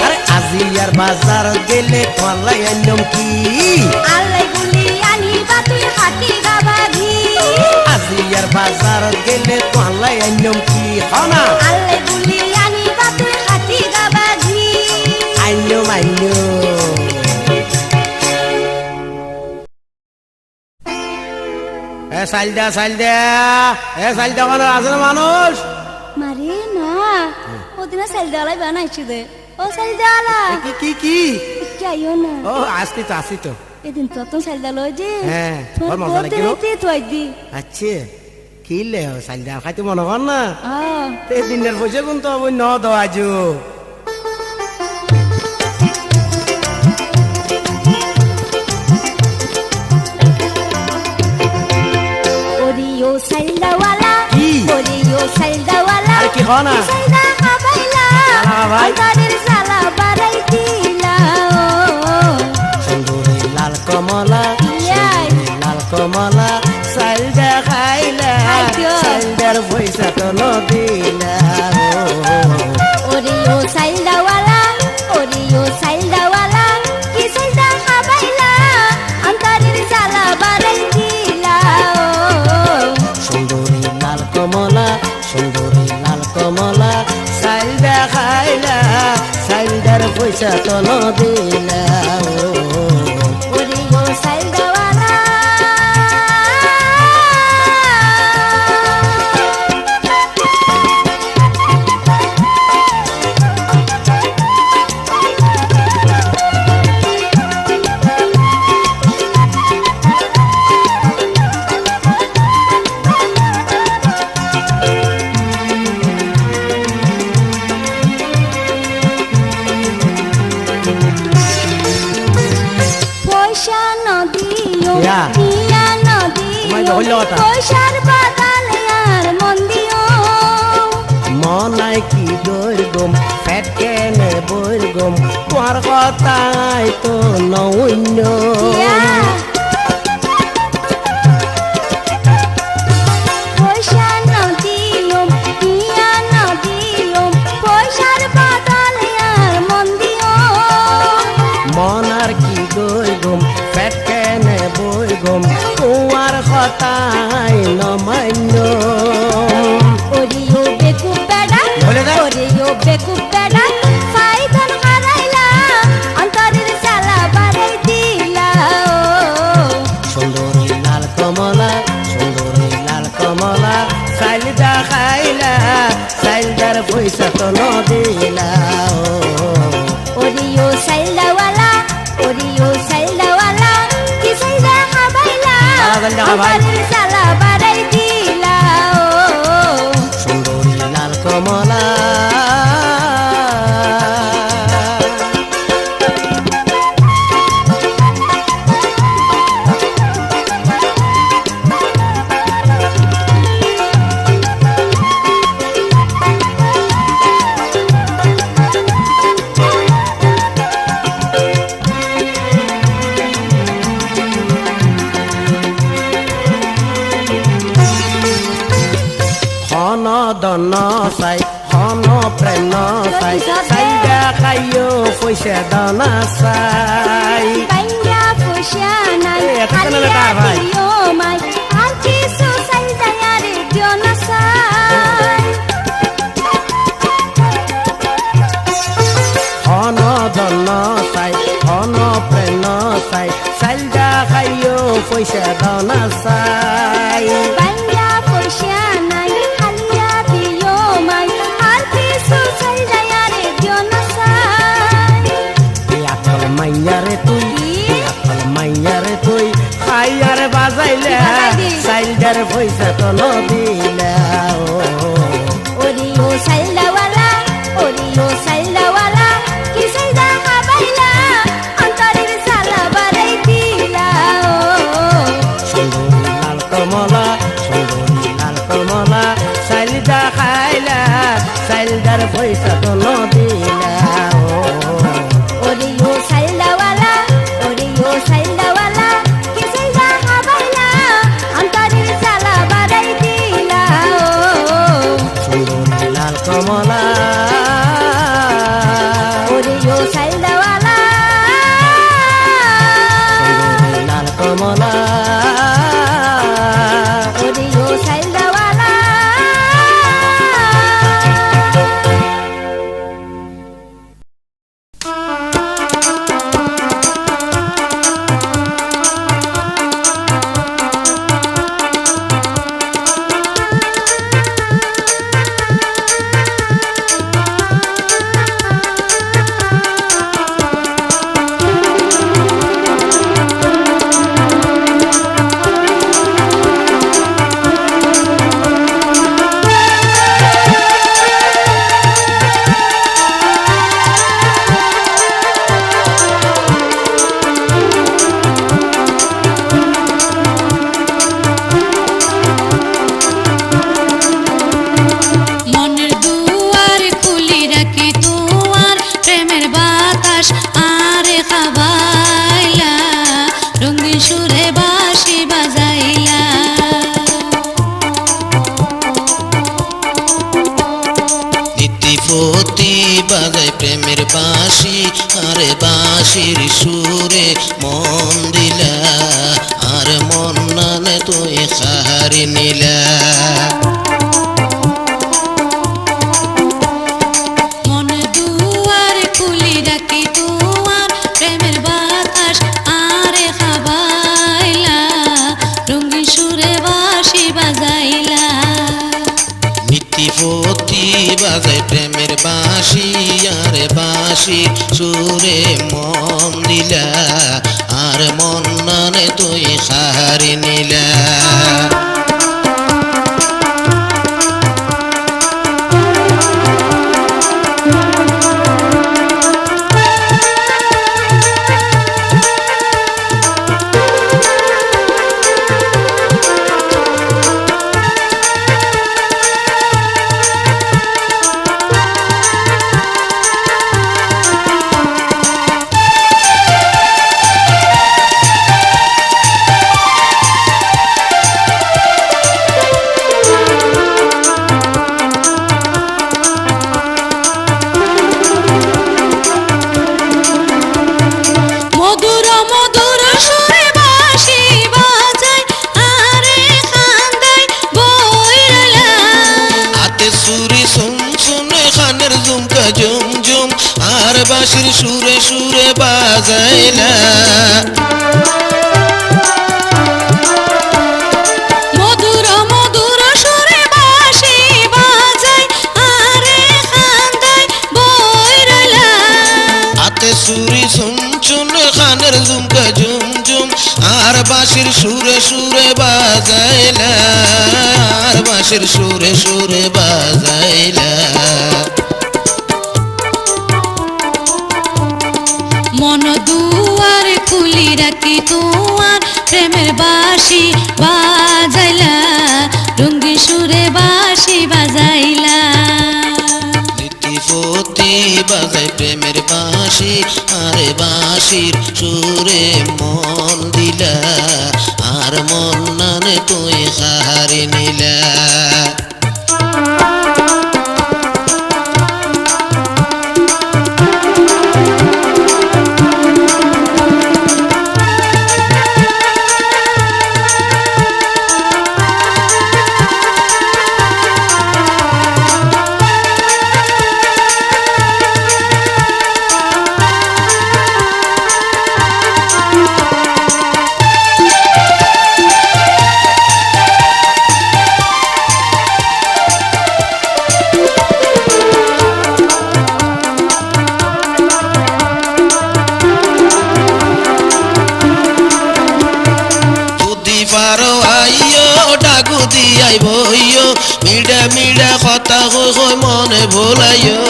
আরে আজিয়ার বাজার গেলে তোলাই আইনম কি আল্লাই বলি আনি বা তুই খাটি গাবাগি আজিয়ার বাজার গেলে তোলাই আইনম কি হনা আল্লাই বলি আনি বা তুই খাটি গাবাগি আইনম এ সাইলদা কোনো আছে না মানুষ মারে না ওদিন সেল দেওয়ালাই বানাইছি দে ও সেল দেওয়ালা কি কি কি কি আইও না ও আসি তো এদিন তো সেল দেওয়ালো যে হ্যাঁ, তোর ওর মজা বলতে লাগিল? নিতে তুই দি আচ্ছা কি লে সাইলদা খাইতে মনে কর না আ তে দিনের পয়সা কোন তো ওই ন দাও আজু ওরিও সেল দেওয়ালা কি? ওরিও সেল দেওয়ালা আর কি হয় না? সেল দা খাবাইলা খাবাই? অন্তরের জ্বালা বাড়াই দিলা সুন্দরী লাল কমলা ইয়াই। সুন্দরী লাল কমলা সাইলদা খাইলা আইয়ো। সাইলদার পয়সা তো ন দিলা ওরিও সেল দেওয়ালা ওরিও সেল দেওয়ালা কি সেল দা খাবাইলা অন্তরের জ্বালা বাড়াই দিলা সুন্দরী লাল কমলা সুন্দরী লাল কমলা সাইলদা খাইলা সাইলদার পয়সা তো ন দিলা ওরিও সেল দেওয়ালা হইল কথা পয়সার বাদালে আর মন দিও মনাই কি দৈর্গম পেট কেনে বৈর্গম তোমার কথাই তো নৈন্য পয়সা না দিলুম ইয়া না দিলুম পয়সার বাদালে আর মন দিও মনার কি দৈর্গম পেট কেনে বৈর্গম তোমার কথাই নমান্য ওরিও বেকুব বেড়া বলে দাও। ওরিও বেকুব বেড়া ফাইদন হারাইলা অন্তরের জ্বালা বাড়াই দিলা সুন্দরী লাল কমলা সাইলদা খাইলা সাইলদার পয়সা তো নদিলা ওরিও সাইলাওয়ালা কি সাইলা খাবাইলা সাইলা খাবাই। অন্তরের জ্বালা বাড়াই দিলা সুন্দরী লাল কমলা হন দন চাই হন প্রেম চাই চাইদা খাইও পয়সা দানা চাই পাইয়া পয়সা নাই এই, এত কেন লেটা, ভাই? দিও মাই আর কিছু সাইলা আরে দিও না সাই হন দন চাই হন প্রেম চাই চাইদা খাইও পয়সা দানা চাই পাইয়া পয়সা নাই খালিয়া দিও মাই আর কিছু সাইলা আরে দিও না সাই আকল মাইয়ারে তুই খাইয়ারে বাজাইলে চাইলদার পয়সা তো নদিলা ওরিও সাইলাওয়ালা কি সাইলা খাবাইলা অন্তরের জ্বালা বাড়াই দিলা সুন্দরী লাল কমলা চাইলদা খাইলা চাইলদার পয়সা তো নদিলা ওরিও সাইলাওয়ালা কি সাইলা খাবাইলা অন্তরের জ্বালা বাড়াই দিলা সুন্দরী লাল কমলা ওরিও সাইলাওয়ালা সুন্দরী লাল কমলা ওরিও সাইলাওয়ালা মনের দুয়ার খুলি রাখি তোমার প্রেমের বাতাস আরে খাবাইলা রঙিন সুরে বাঁশি বাজাইলা নীতিপতি বাজায় প্রেমের বাঁশি আরে বাঁশির সুরে মন দিলা আর মন নানে তুই খাহারি নিলা মনের দুয়ার খুলি রাখি তোমার প্রেমের বাতাস আরে খাবাইলা রঙিন সুরে বাঁশি বাজাইলা নীতিপতি বাজায় প্রেমের বাঁশি আরে বাঁশির সুরে মন দিলা আর মন নানে তুই খাহারি নিলা বাঁশির সুরে সুরে বাজাইলা মধুর মধুর সুরে বাঁশি বাজাই আরে খান্দাই বই রইলা হাতে সুরি চুন খানের ঝুমকা ঝুম ঝুম আর বাঁশির সুরে সুরে বাজাইলা আর বাঁশির সুরে সুরে বাজাইলা মন দুয়ার খুলি রাখি তোমার প্রেমের বাঁশি বাজাইলা রঙ্গিন সুরে বাঁশি বাজাইলা নীতিপতি বাজাই প্রেমের বাঁশি আরে বাঁশির সুরে মন দিলা আর মন নানে তুই হারি নিলা পারো আইও ডাকু দিয়াই বইও মিডা মিডা কথা কই মনে ভোলাইও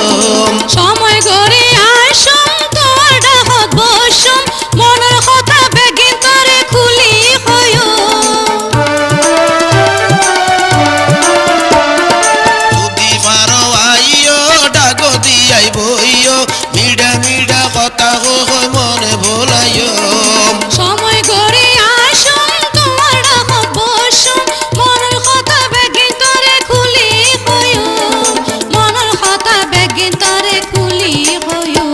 সময় করে আসুম তোমার ডাকত বসুম মনের কথা বেগিন তরে খুলি হইও যদি পারো আইও ডাকু দিয়াই বইও মিডা মিডা কথা কই মনে ভোলাইও সময় করে আসুম তোমার ডাকত বসুম মনের কথা বেগিন তরে খুলি হইও মনের কথা বেগিন তরে খুলি হইও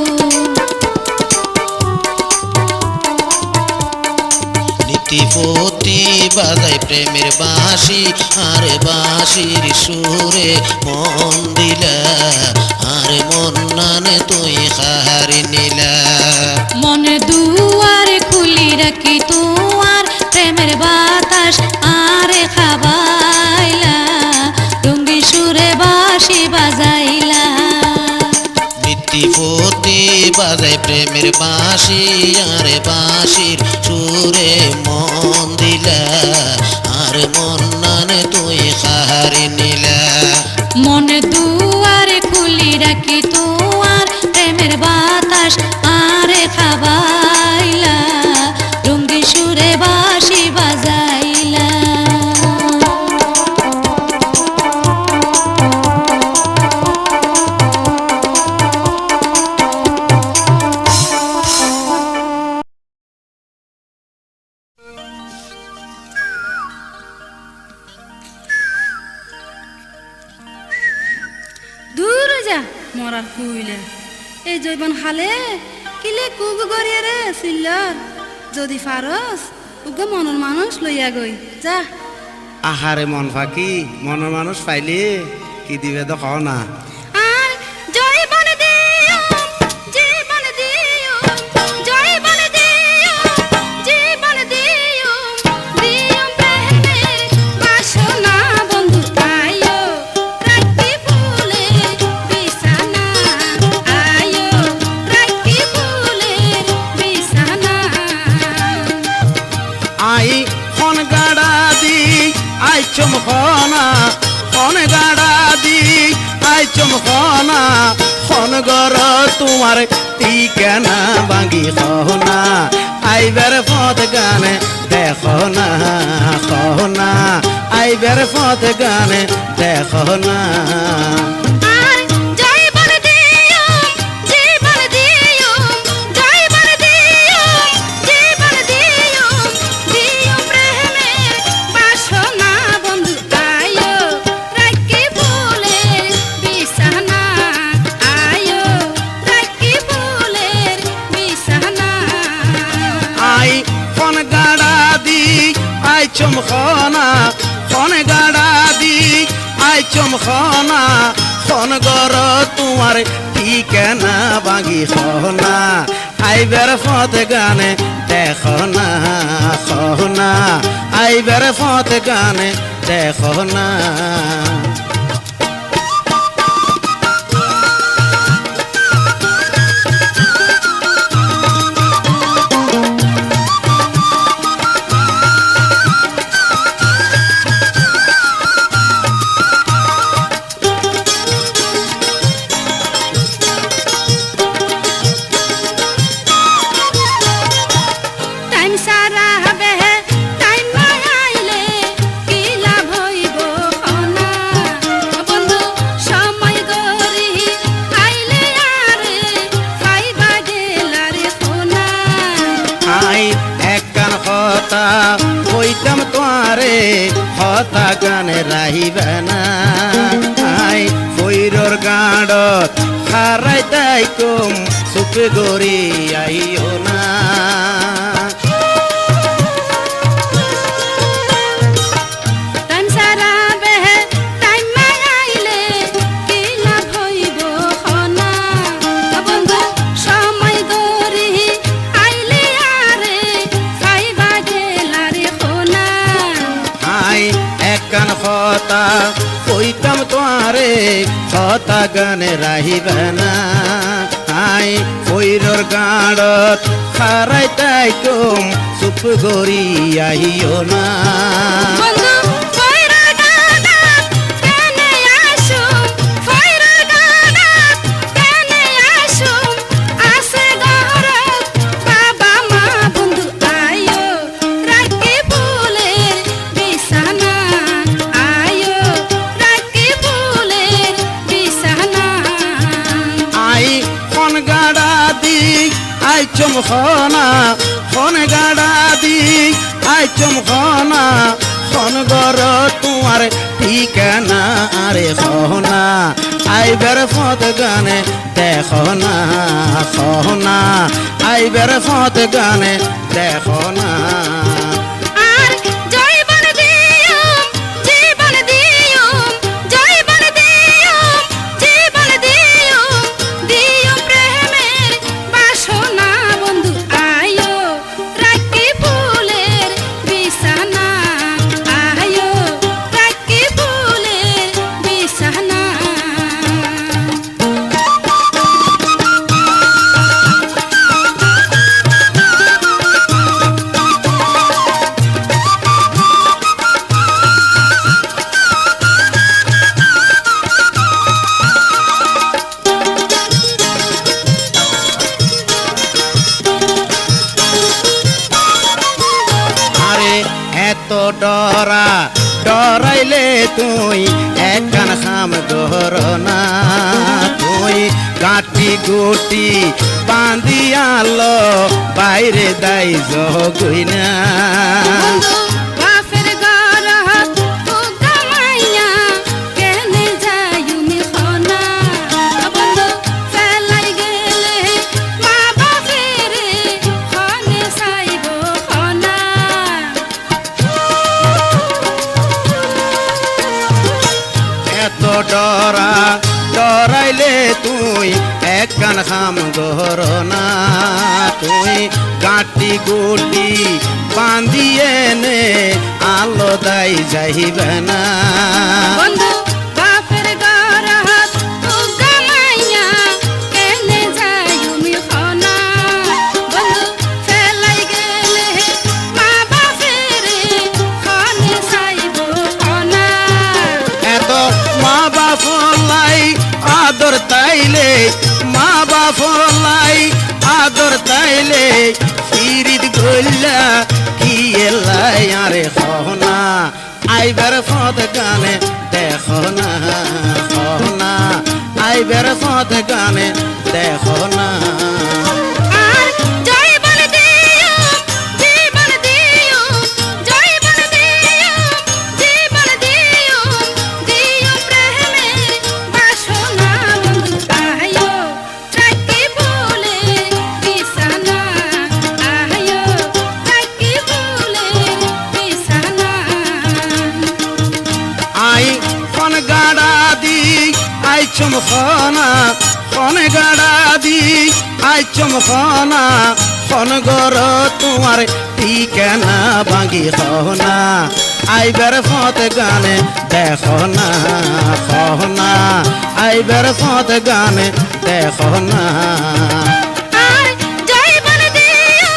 নীতিপতি বাজাই প্রেমের বাঁশি আরে বাঁশির সুরে মন দিলা আরে মন নানে তুই হারি নিলা মনে দুয়ার খুলি রাখি তোমার প্রেমের বাতাস আরে খাবাইলা রঙ্গিন সুরে বাঁশি বাজাইলা নীতিপতি বাজাই প্রেমের বাঁশি আরে বাঁশির সুরে মন দিলা আরে মন নানে তুই হারি নিলা মনে দুয়ার খুলি রাখি তোমার প্রেমের বাতাস আরে খাবাইলা রঙ্গিন সুরে বাঁশি বাজাইলা দূর যা মরার কুইলে এই জৈবন হালে কিলে কুব গড়িয়ে রে সিল্লর যদি ফারস উগে মনের মানুষ লইয়া গই যা আহারে মন ফাঁকি মনের মানুষ পাইলে কি দিবে তো খাও না আর জৈবন দিও জীবন দিও জৈবন দিও জীবন দিও দিও প্রেমে বাসনা বন্ধু আয়ো রাখি ফুলে বিছানা আয়ো রাখি ফুলে বিছানা আই খন গাড়া দি আই চমকনা খন গাড়া দি আই চমকনা খন গর তোমার ঠিকানা ভাঙি কহনা আইবার পথ গানে দেখো না কহনা আইবার পথ গানে দেখো না আর জৈবন দিও জীবন দিও জৈবন দিও জীবন দিও দিও প্রেমে বাসনা বন্ধু আয়ো রাখি ফুলে বিছানা আয়ো রাখি ফুলে বিছানা আই খন গাড়া দি আই চমকনা খন গাড়া দি আই চমকনা খন কোন গর তোমার ঠিকানা বাগি সহনা আইবার পথ গানে দেখো না সহনা আইবার পথ গানে দেখো না টাইম সারা হবে টাইম না আইলে কি লাভ হইব না বন্ধু সময় গরি আইলে আরে খাইবা গেলারে সোনা আই একখান হতা কইতাম তোয়ারে হতা গানে রাহিবে না আই ফইরর গাঁডত হারাই তাই কম সুপে গরি আইও না টাইম সারা হবে টাইম না আইলে কি লাভ হইব না বন্ধু সময় গরি আইলে আরে খাইবা গেলারে সোনা আই একখান হতা কইতাম তোয়ারে হতা গানে রাহিবে না আই ফইরর গাঁডত হারাই তাই কম সুপ গরি আইও না বন্ধু ফয়রা গানা কেনে আসুম ফয়রা গানা কেনে আসুম আসে গহরত বাবা মা বন্ধু আয়ো রাখি ফুলের বিছানা আয়ো রাখি ফুলের বিছানা আই কোন গাড়া দি আই চমখনা কোন গাড়া দি আই চমখনা কোন গর তোমার ঠিকানা আরে সহনা আইবার পথ গানে দেখো না সহনা আইবার পথ গানে দেখো না আর জয়বন দিয়ম জীবন দিয়ম জয়বন দিয়ম জীবন দিয়ম দিয়ম প্রেমের বাসনা বন্ধু আয়ো রাখি ফুলের বিছানা আয়ো রাখি ফুলের বিছানা আরে এত ডরা ডরাইলে তুই একখান খাম গর না তুই গাঁটি গুটি বান্দিয়ালো বাইরে দাই জগই না বন্ধু বাপের গরহত উগা মাইয়া কেনে যায়ুমি খনা বন্ধু ফেলাই গেলে মা বাপেরে খনে চাইব খনা এত ডরা ডরাইলে তুই একখান খাম গর না তুই গাঁটি গুটি বান্দিয়ে নে আলো দাই যাইবে না বন্ধু বাপের গরহত উগা মাইয়া কেনে যায়ুমি খনা বন্ধু ফেলাই গেলে মা বাপেরে খনে চাইব খনা এত মা বাপ লাই আদর তাইলে মা বাপ লাই আদর তাইলে ফিরিত গল্লা কি এলাই আরে হনা আইবার পথ গানে দেখো না হনা আইবার পথ গানে দেখো না আর জয়বন দিয়ম জীবন দিয়ম জয়বন দিয়ম জীবন দিয়ম দিয়ম প্রেমের বাসনা বন্ধু আয়ো রাখি ফুলের বিছানা আয়ো রাখি ফুলের বিছানা আই কোন গাড়া দি আই চমখানা কনে গাড়া দি আই চমখানা কন গর তোমার ঠিকানা ভাঙি হনা আইবার ফত গানে দেখো না কহনা আইবার ফত গানে দেখো না আর জয়বন দিও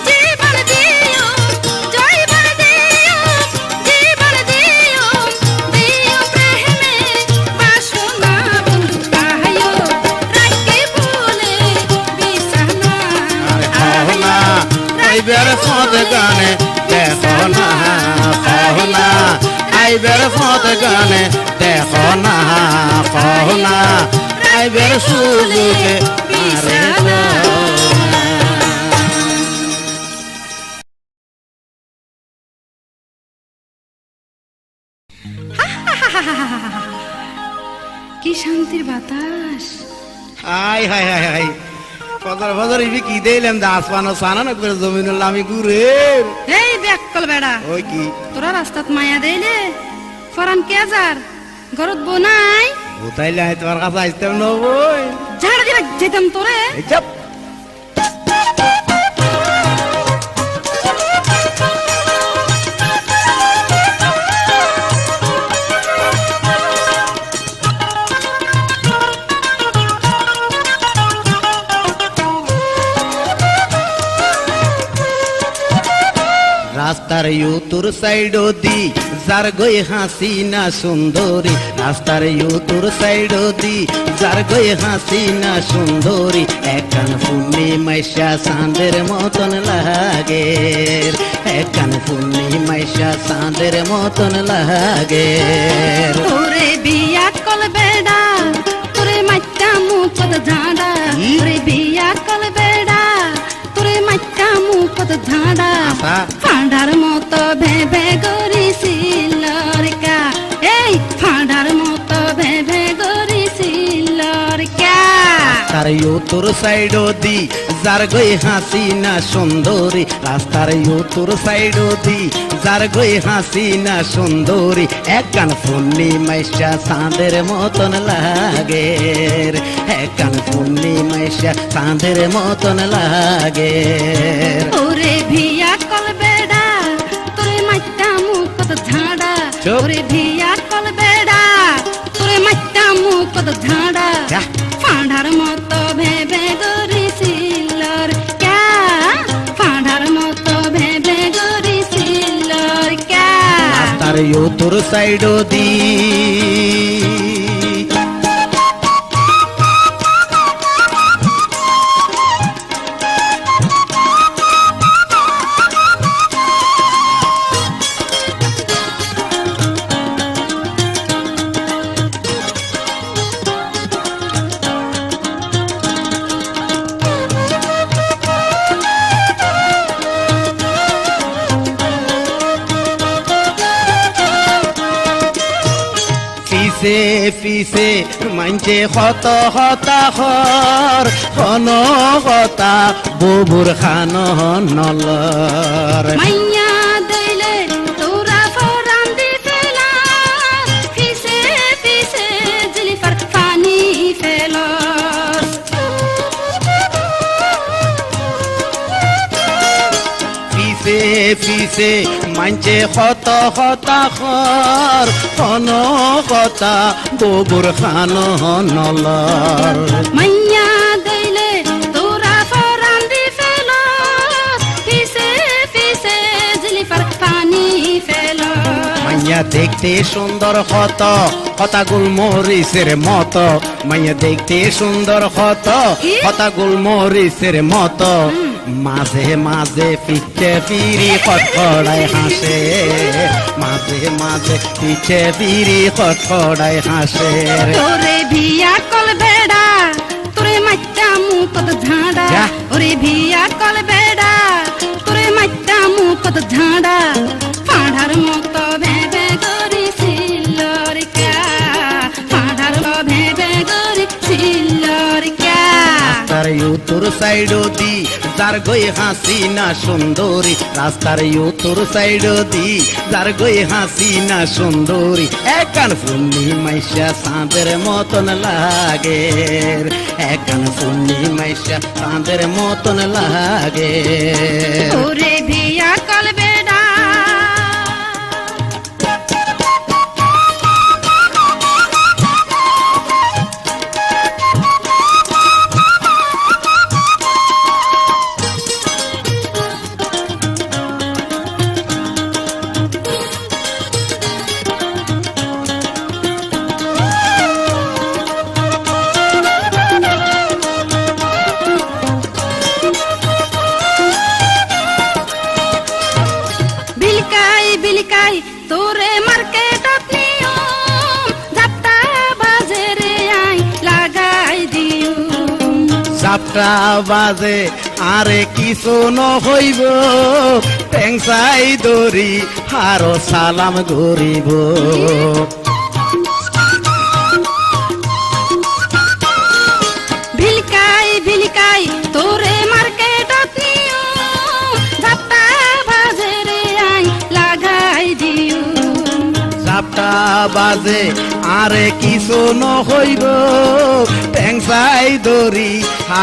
জীবন দিও জয়বন দিও জীবন দিও দিও প্রেমে বাসনা আহায়ো রাখে বলে বিছানা কহনা আইবার ফত গানে দেখো না কহনা আইবার ফত গানে দেখো না কহনা আইবার সুযোগে আরে কি শান্তির বাতাস হাই হাই হাই হাই ফজর ফজর ইবি কি দেইলাম দা আসমানো সানা না করে জমিনুল আমি ঘুরে এই ব্যাককল বেড়া ওই কি তোরা রাস্তাত মায়া দেইলে ফরান কে যার গরত বনাই উতাইলে আই তোমার কাছে আসতাম না ওই ঝাড় দিবা যেতাম তোরে এই চাপ রাস্তার ইউতুর সাইড দি যার গই হাসিনা সুন্দরী রাস্তার ইউতুর সাইড দি যার গই হাসিনা সুন্দরী একান ফুন্নি মাইশা চাঁদের মতন লাগে একান ফুন্নি মাইশা চাঁদের মতন লাগে তোরে বিয়া কল বেড়া তোরে মাইটা মুখত ঝাড়া তোরে বিয়া কল বেড়া তোরে মাইটা মুখত ঝাড়া আশা। ফাঁড়ার মতো ভেবে গড়িছিল রে কা এই ফাঁড়ার মতো ভেবে গড়িছিল রে কা তার ইউতুর সাইড দি যার গই হাসিনা সুন্দরী রাস্তার ইউতুর সাইড দি যার গই হাসিনা সুন্দরী একখান ফুন্নি মাইশা চাঁদের মতন লাগে একখান ফুন্নি মাইশা চাঁদের মতন লাগে ওরে ভিয়া কল বেড়া তোরে মাইটা মুখত ঝাড়া চুপ। ওরে ভিয়া কল বেড়া তোরে মাইটা মুখত ঝাড়া যা। ফাঁড়ার মতো ভেবে গড়িছিল রে কা ফাঁড়ার মতো ভেবে গড়িছিল রে কা রাস্তার ইউতুর সাইড দি পিছে পিছে মানছে হত হতাশর কোন কথা বুবুর খান নলর মাইয়া দইলে তোরা ফরান দি ফেলা ফিসে ফিসে জিলিফার পানি ফেলস পিছে পিছে মানছে হত হতাশর কোন কথা বুবুর খান নলর মাইয়া দইলে তোরা ফরান দি ফেলস ফিসে ফিসে জিলিফার পানি ফেলস মাইয়া দেখতে সুন্দর হত হতা গুলমরিচের মত মাইয়া দেখতে সুন্দর হত হতা গুলমরিচের মত মাঝে মাঝে পিছে ফিরি খটখড়ায় হাসে মাঝে মাঝে পিছে ফিরি খটখড়ায় হাসে তোরে ভিয়া কল বেড়া তোরে মাইটা মুখত ঝাড়া যা। ওরে ভিয়া কল বেড়া তোরে মাইটা মুখত ঝাড়া ফাঁড়ার মতো ভেবে গড়িছিল রে কা ফাঁড়ার মতো ভেবে গড়িছিল রে কা তার ইউতুর সাইড দি যার গই হাসিনা সুন্দরী রাস্তার ইউতুর সাইড দি যার গই হাসিনা সুন্দরী একান ফুন্নি মাইশা চাঁদের মতন লাগে একান ফুন্নি মাইশা চাঁদের মতন লাগে ওরে ভিয়া কল বেড়া বিলকাই তোরে মার্কেটত নিয়ম যাত্রা বাজারে আই লাগাই দিও সাপটা বাজে আরে কিছু নহইব টেংসাই দরি আরো সালাম গরিব বিলকাই তোরে মার্কেটত নিয়ম যাত্রা বাজারে আই লাগাই দিও সাপটা বাজে আরে কিছু নহইব টেংসাই দরি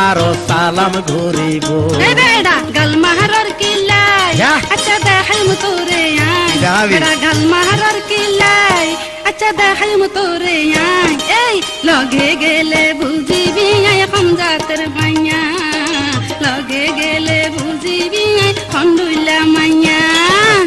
আরো সালাম গরিব এ বেড়া গাল মাহারর কিলাই যা। আচ্ছা দেখাই মু তোরে আই যাবি। বেড়া গাল মাহারর কিলাই আচ্ছা দেখাই মু তোরে আই এই লগে গেলে বুঝিবি আই কম জাতের মাইয়া লগে গেলে বুঝিবি আই খন্ডুইলা মাইয়া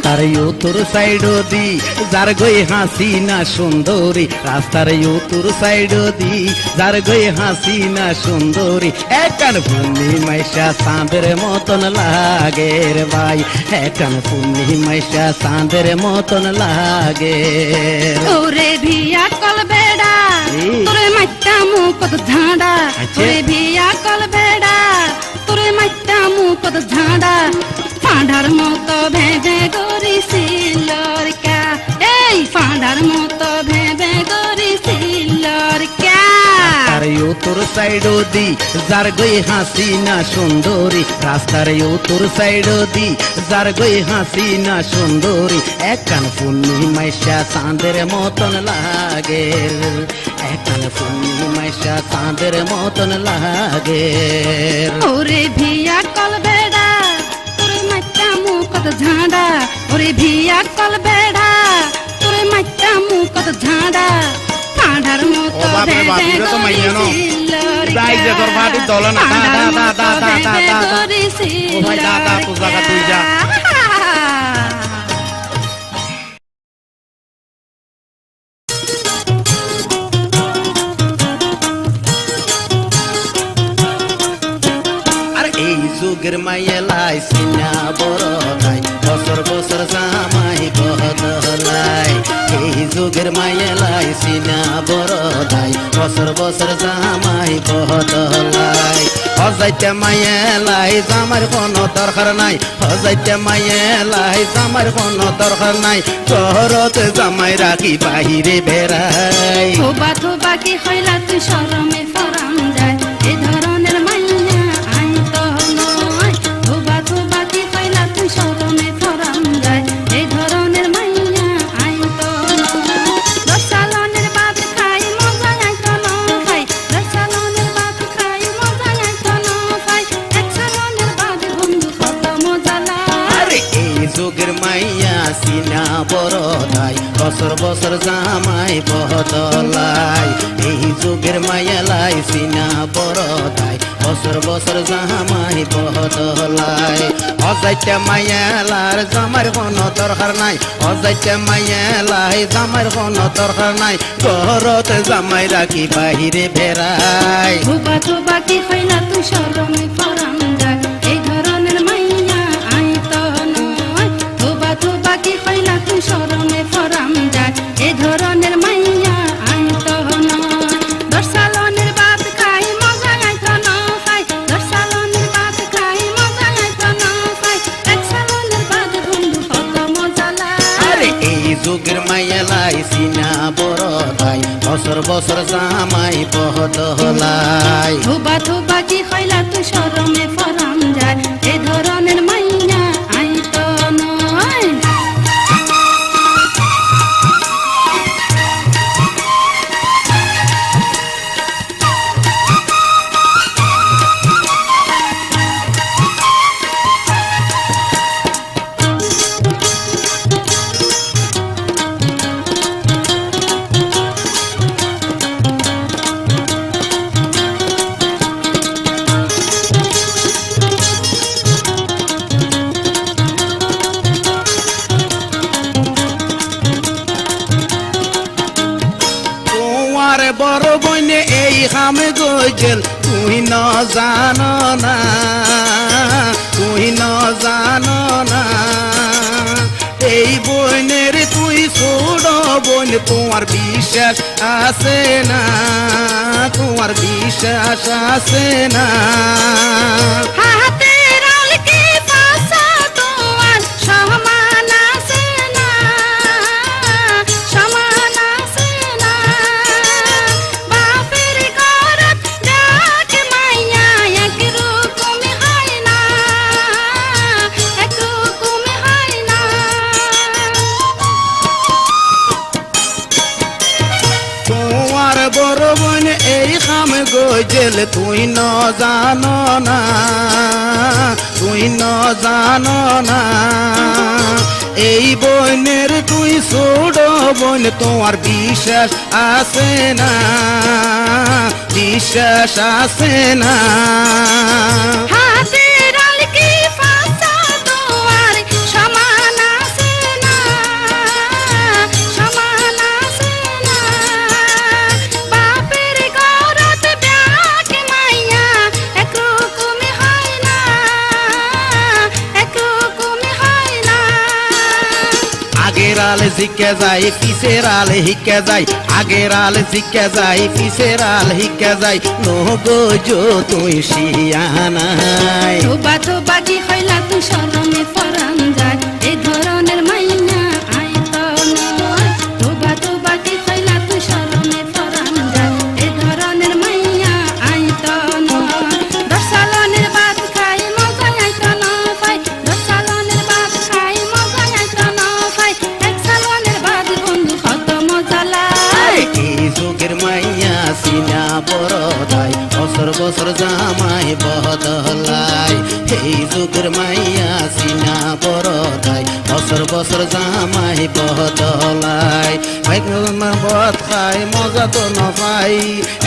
তার ইউতুর সাইড দি যার গই হাসিনা সুন্দরী রাস্তার ইউতুর সাইড দি যার গই হাসিনা সুন্দরী একান ফুন্নি মাইশা চাঁদের মতন লাগে রে ভাই একান ফুন্নি মাইশা চাঁদের মতন লাগে ওরে ভিয়া কল বেড়া এই। তোরে মাইটা মু কত ঝাঁডা আচ্ছা। ওরে ভিয়া কল বেড়া তোরে মাইটা মু কত ঝাঁডা ফাঁডার মতো ভেবে করিছিল কা এই ফাঁডার মতো ভেবে করিছিল কা তার ইউতুর সাইড দি যার গই হাসিনা সুন্দরী রাস্তার ইউতুর সাইড দি যার গই হাসিনা সুন্দরী একান ফুন্নি মাইশা চাঁদের মতন লাগে একান ফুন্নি মাইশা চাঁদের মতন লাগে ওরে ভিয়া কল বেড়া তোরে মাইটা মু কত ঝাঁডা ওরে ভিয়া কল বেড়া তোরে মাইটা মু কত ঝাঁডা ফাঁডার মতো ও বাপরে বাপ, ভেবে এটা তো মাইয়া ন। করিছিল যাই যে তোর বাড়ি দলে না, দা, দা, দা, দা, দা, দা, দা, দা। ও ভাই, দা, দা, তোর জায়গা তুই যা। আর এই যুগের মাইয়েলাই সিনা বড় নাই বছর বছর জামাই বদলাই এই যুগের মাইয়েলাই সিনা বড় নাই বছর বছর জামাই বদলাই হজাইতে মাইয়েলাই জামার কোনো দরকার নাই হজাইতে মাইয়েলাই জামার কোনো দরকার নাই শহরতে জামাই রাখি বাহিরে বেড়াই থোবা থোবা কি হইলা তুই শরমে ফরাম যায় এ ধরনের মাইয়া আই তো নয় থোবা থোবা কি হইলা তুই শরমে ফরাম যায় এ ধরনের মাইয়া আই তো নয় রসালনের ভাত খাই মজা আই তো নয় রসালনের ভাত খাই মজা আই তো নয় এক সালনের ভাত বন্ধু কত মজা লাগে আরে এই যুগের মাইয়া সিনা বড় নাই বছর বছর জামাই বদলাই এই যুগের মাইয়ালাই সিনা বড় নাই বছর বছর জামাই বদলাই অজাইতে মাইয়ালার জামার কোনো দরকার নাই অজাইতে মাইয়ালাই জামার কোনো দরকার নাই ঘরতে জামাই রাখি বাহিরে বেড়াই থোবা থোবা কি হইলা তুই শরমে ফরাম যায় এই ধরনের মাইয়া আই তো নয় থোবা থোবা কি হইলা তুই শরমে ফরাম যায় এই ধরনের মাইয়া আই তো নয় দর্শালনের ভাত খাই মজা আই তো নয় দর্শালনের ভাত খাই মজা আই তো নয় এক সালনের ভাত বন্ধু কত মজা আরে লাগে এই যুগের মাইয়ালাই সিনা বড় নাই বছর বছর জামাই বদলাই থোবা থোবা কি হইলা তুই তুই শরমে ফরাম যায় এ ধরনের মাইয়া আই তো নয় তোমার বড় বইনে এই হামে গজল তুই ন জানো না তুই ন জানো না এই বইনের তুই ছোট বোন তোমার বিশ্বাস আছে না তোমার বিশ্বাস আছে না হাতের আলকে পাশা তোমার সমান আছে না সমান আছে না বাপের ঘরত ডাকে মাইয়া একরকম হয় না একরকম হয় না তোমার বড় বোন এই খাম গজল তুই ন জানো না তুই ন জানো না এই বোনের তুই ছোট বোন তোমার বিশ্বাস আছে না বিশ্বাস আছে না হাতের আলকে পাশা তোমার সমান আছে না সমান আছে না বাপের ঘরত ডাকে মাইয়া একরকম হয় না একরকম হয় না আগের আলে জিকে যায় পিছের আলে হিকে যায় আগের আলে জিকে যায় পিছের আলে হিকে যায় লোগো যো তুই শিয়ানাই তোবা তোবা কি হইলা তুই শরমে ফরাম যায় এই ধরনের মাইয়া আই তো নয় তোবা তোবা কি হইলা তুই শরমে ফরাম যায় এই ধরনের মাইয়া আই তো নয় দশ সালনের ভাত খাই মজা আই তো না পাই দশ সালনের ভাত খাই মজা আই তো না পাই এক সালনের ভাত বন্ধু কত মজা লাই এই যুগের মাইয়া সিনা বড়দাই বছর বছর জামাই বদলাই এই যুগের মাইয়া সিনা বড়দাই বছর বছর জামাই বদলাই ভাত খাই মজা তো না পাই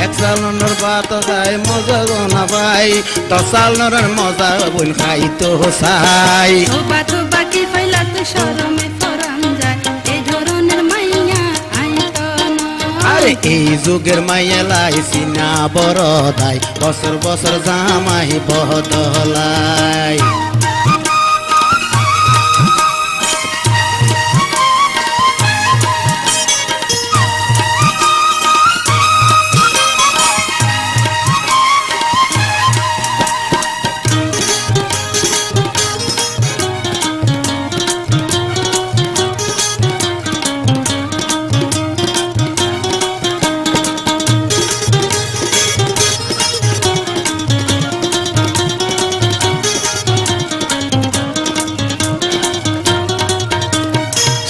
এক সালনের ভাত খাই মজা তো না পাই 10 সালনের মজা বোন খাই তো চাই তোবা তোবা কি হইলা তুই শরমে ফরাম যায় এই ধরনের মাইয়া আই তো নয় আরে এই যুগের মাইয়া লাই সিনা বড়দাই বছর বছর জামাই বদলাই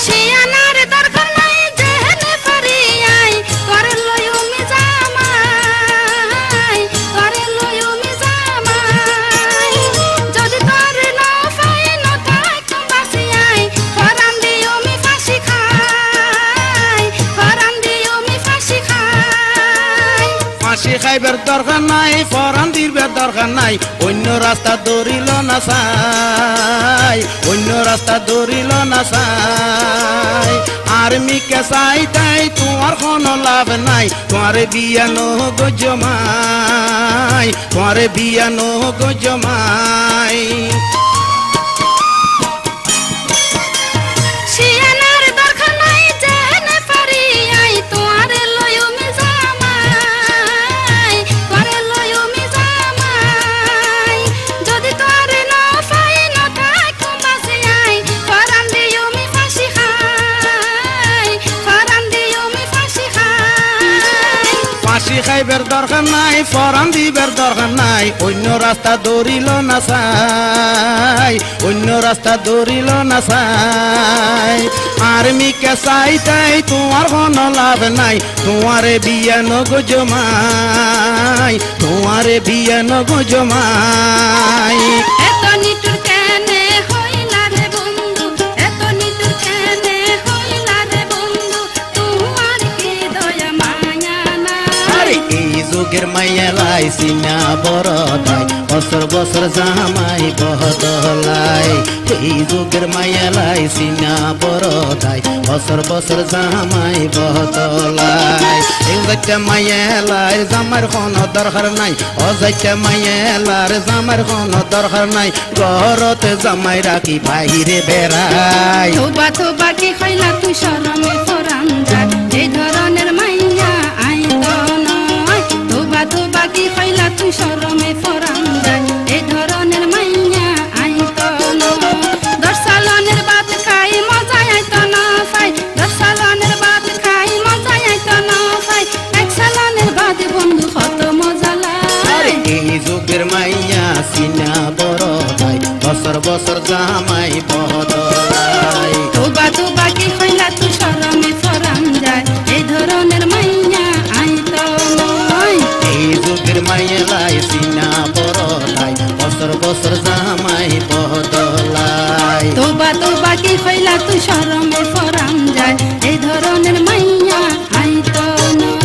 শিয়ানার দরকার নাই যেহেনে পারি আই করে লই উমি জামাই করে লই উমি জামাই যদি তোর না পাই না তাই বাসি আই ফরান দি উমি ফাঁসি খাই ফরান দি উমি ফাঁসি খাই ফাঁসি খাইবার দরকার নাই ফরান দিবার দরকার নাই অন্য রাস্তা দৌড়িল না চাই অন্য রাস্তা দৌড়িল না চাই আর্মিকে চাই তাই তোমার কোনো লাভ নাই তোমার বিয়া নো গো জমাই তোমার বিয়া নো গো জমাই শিয়ানার দরকার নাই যেহেনে পারি আই তোর লই উমি জামাই করে লই উমি জামাই যদি তোর না পাই না তাই বাসি আই ফরান দি উমি ফাঁসি খাই ফরান দি উমি ফাঁসি খাই ফাঁসি খাইবার দরকার নাই, ফরান দিবার দরকার নাই, অন্য রাস্তা দৌড়িল না চাই, অন্য রাস্তা দৌড়িল না চাই। আর্মিকে চাইতাই তোমার কোনো লাভ নাই, তোমারে বিয়া নগো জমাই, তোমারে বিয়া নগো জমাই। এত নিটুর কেনে হইলা রে বন্ধু, এত নিটুর কেনে হইলা রে বন্ধু, তোমার কি দয়া মায়া না? আরে এই যুগের মাইয়া লাইছি না বড় তাই, বছর বছর জামাই বদলাই। এই যুগের মাইয়া লাইছি না বড় তাই, বছর বছর জামাই বদলাই। এই যাইতে মাইয়ালার জামার কোনো দরকার নাই, ও যাইতে মাইয়ালার জামার কোনো দরকার নাই, ঘরতে জামাই রাখি বাইরে বেড়াই। থোবা থোবা কি হইলা তুই শরমে ফরান যায়, এই ধরনের মাইয়া আই তো নয়। থোবা থোবা কি হইলা তুই শরমে ফরান যায়, এই ধরনের মাইয়া আই তো নয়। 10 সালনের ভাত খাই মজা আইতো না পাই, 10 সালনের ভাত খাই মজা আইতো না পাই, 1 সালনের ভাত বন্ধু কত মজা আরে লাগে। এই যুগের মাইয়া সিনা বড় তাই, বছর বছর জামাই বদলাই। তোবা তোবা কি হইলা তুই শরমে ফরান যায়, এই ধরনের মাইয়া আই তো নয়। এই যুগের মাইয়া লাইছি না বড় তাই, বছর বছর জামাই বদলাই। তোবা তোবা কি হইলা তুই শরমে ফরান যায়, এই ধরনের মাইয়া আই তো নয়।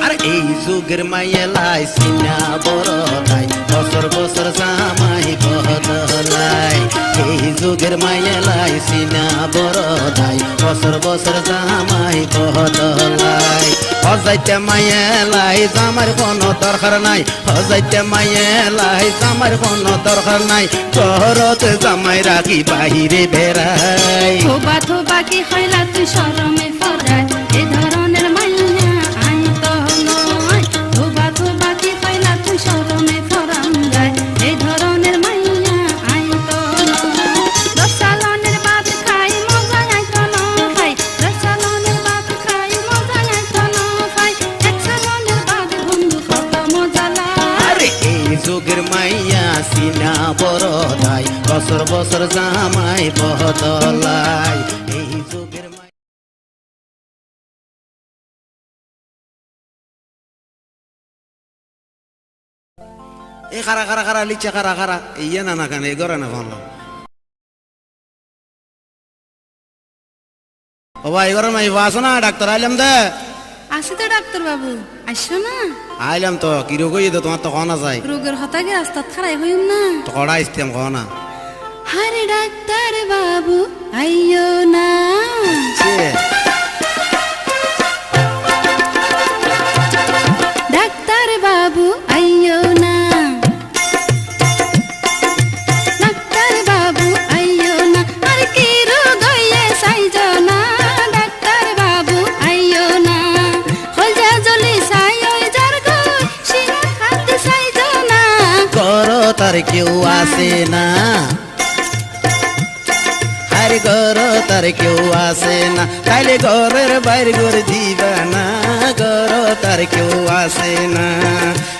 আর এই যুগের মাইয়া লাইছি না বড় তাই, বছর বছর জামাই বদলাই। এই যুগের মাইয়া লাইছি না বড় তাই, বছর বছর জামাই বদলাই। হজাইতে মাইয়া লাই জামার কোনো দরকার নাই, হজাইতে মাইয়া লাই জামার কোনো দরকার নাই, ঘরতে জামাই রাখি বাইরে বেড়াই। তোবা তোবা কি হইলা তুই শরমে ফরান, এই ধরনের মাইয়া আই তো নয়। তোবা তোবা কি হইলা তুই শরমে ফরান যায়, এই ধরনের মাইয়া আই তো নয়। 10 সালনের ভাত খাই মজা আইতো না পাই, 10 সালনের ভাত খাই মজা আইতো না পাই, 1 সালনের ভাত বন্ধু কত মজা আরে লাগে। এই যুগের মাইয়া সিনা বড় তাই, বছর বছর জামাই বদলাই। এই যুগের মাইয়া এ খারা খারা খারা লিচা খারা খারা ইয়ে না না কেন এ করে না ভালো বাবা এ করে না আসো না ডাক্তার আইলাম দে। আসি তো ডাক্তার বাবু, আসো না। আইলাম তো কি রোগ হইতো তোমার তো কনা যায় রোগের হতাগে রাস্তা খারাই হইম না। তো কড়া ইস্তেম কনা হরে ডাক্তার বাবু আইয়ো না। ডাক্তার বাবু আইয়ো না, ডাক্তার বাবু আইয়ো না, আর কি রোগ হইয়ে সাইজো না। ডাক্তার বাবু আইয়ো না, হলজা জলি সাই ওই যার গই শিরা খাতে সাইজো না। করো তার কেউ আসে না, আরে করো তার কেউ আসে না, তাইলে ঘরের বাইরে করে দিবা না, করো তার কেউ আসে না।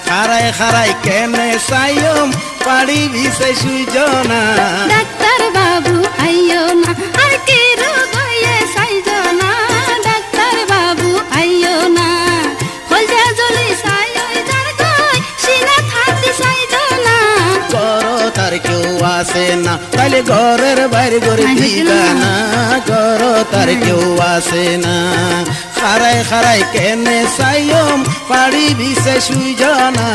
খারাই খারাই কেনে সাইম পাড়ি ভিসে সুজনা। ডাক্তার বাবু আইয়ো না, আর কি রোগ হইয়ে সাইজো না। ডাক্তার বাবু আইয়ো না, হলজা জলি সাই ওই যার গই শিরা খাতে সাইজো না। করো তার কেউ আসে না, তাইলে ঘরের বাইরে করে দিবা না, করো তার কেউ আসে না। খারাই খারাই কেনে সাইম পাড়ি ভিসে সুজনা।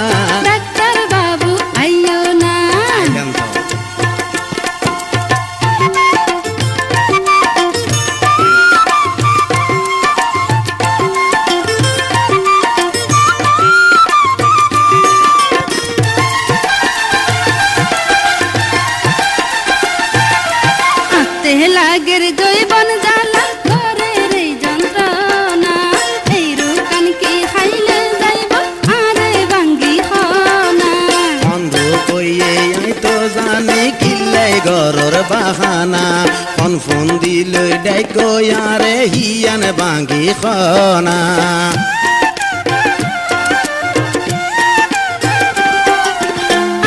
ডাক্তার বাবু আইয়ো না। আইলাম তো। আতে লাগের জৈবন জ্বালা ঘরের এই যন্ত্রণা, এই রোগান কি খাইলে যাইব আরে ভাঙ্গি জানি কিল্লাই গরর বাহানা ফোন দিল ডাইকো ইয়ারে হিয়ান বাঙ্গি খনা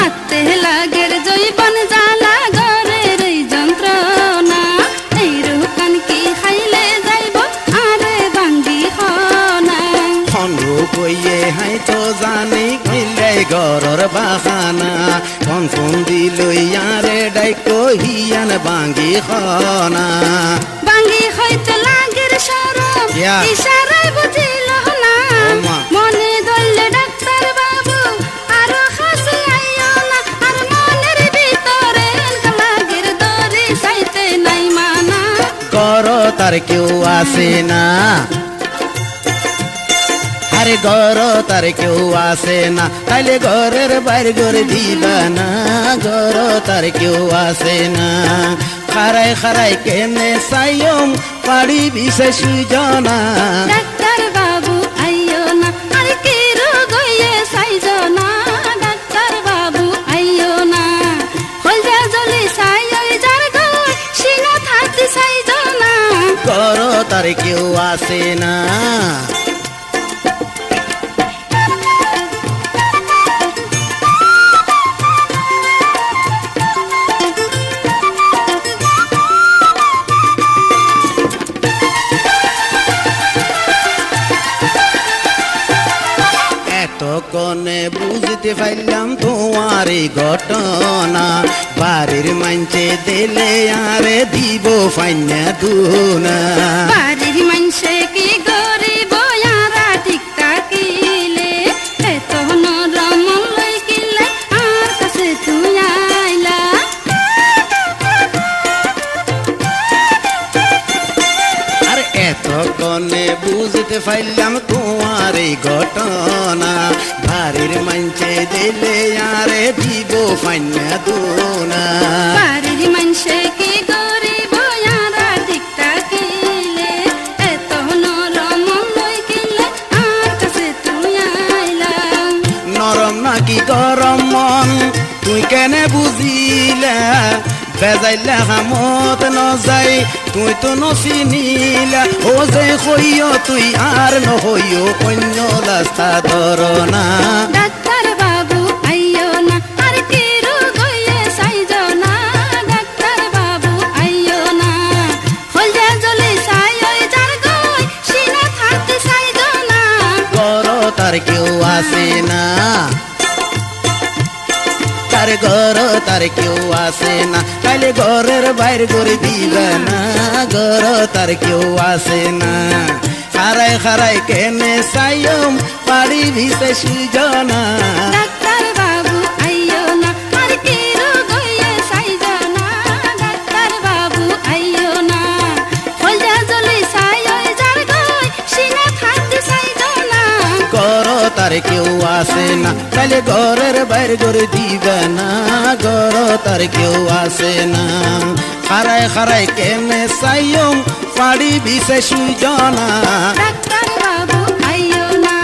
আত্তে লাগের জৈবন জ্বালা ঘরের এই যন্ত্রণা এই রুকান কি খাইলে যাইব আরে বাঙ্গি খনা খন্ডু কইয়ে হাই তো জানি কিল্লাই গরর বাহানা ফোন দিল ইয়ারে ডাইকো হিয়ান বাঙ্গি খনা বাঙ্গি হইতে লাগের সরম ইয়া। ইশারায় বুঝিল না ওমা। মনে ধরলে ডাক্তার বাবু আরো হাসি আইও না আর মনের ভিতরে লাগের দরে চাইতে নাই মানা গর তার কেউ আসে না আরে গর তার কেউ আসে না তাইলে ঘরের বাইরে করে দিবা না গর তার কেউ আসে না খারাই খারাই কেনে সাইম পাড়ি বিশেষ জনা ডাক্তার বাবু আইও না আর কি রোগ হইয়ে সাইজ না ডাক্তার বাবু আইও না হলদা জলি সাই ওই যার গই সিনা থাকতে সাইজ না গর তার কেউ আসে না এতক্ষণে বুঝতে পারলাম তোমার এই ঘটনা বাড়ির মানছে দিলে আরে দিব ফাইনা দুনা বাড়ির মানুষে কি গরিব ইয়ারা ঠিক থাকিলে এত নরম লই কিলে আর কাছে তুই আইলা আর এতক্ষণে বুঝতে পারলাম তোমার এই ঘটনা বাড়ির মানছে দিলে আরে দিব ফাইনা দুনা বাড়ির মানুষে কি গরিব ইয়ারা ঠিক থাকিলে এত নরম লই কিলে আর কাছে তুই আইলা নরম নাকি গরম মন তুই কেনে বুঝিলা বেজাইলা হামত নজাই তুই তো নচিনিলা ও যে হইও তুই আর নহইও অন্য রাস্তা ধরনা ডাক্তার বাবু আইও না আর কি রোগ হইয়ে সাইজ না ডাক্তার বাবু আইও না হলদা জলে সাই ওই যার গই সিনা থাকতে সাইজ না গর তার কেউ আসে না তার ঘর তার কেউ আসে না তাইলে ঘরের বাইরে করে দিবে না ঘর তার কেউ আসে না খারাই খারাই কেনে সাইম পাড়ি ভিতে সুজনা ডাক্তার বাবু আইও না আর কি রোগ হইয়ে সাইজ না ডাক্তার বাবু আইও না হলদা জলে সাই ওই যার গই সিনা থাকতে সাইজ না ঘর তার কেউ আসে না তাইলে ঘরের বাইরে করে দিবে না ঘর তার কেউ আসে না খারাই খারাই কেনে সাইম পাড়ি ভিতে সুজনা ডাক্তার বাবু আইও না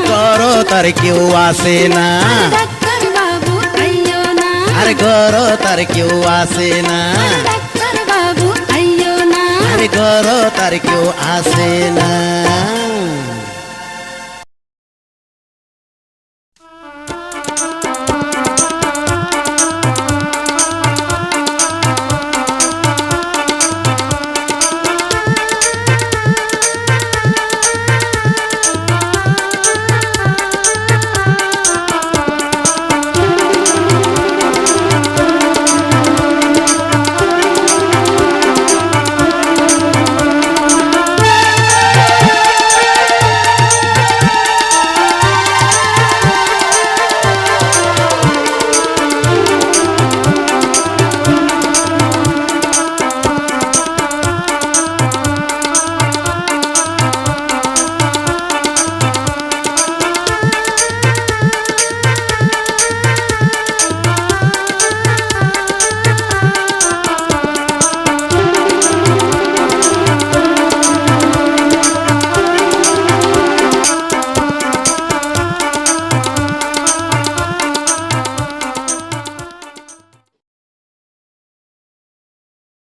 ঘর তার কেউ আসে না ডাক্তার বাবু আইও না আর ঘর তার কেউ আসে না ডাক্তার বাবু আইও না আর ঘর তার কেউ আসে না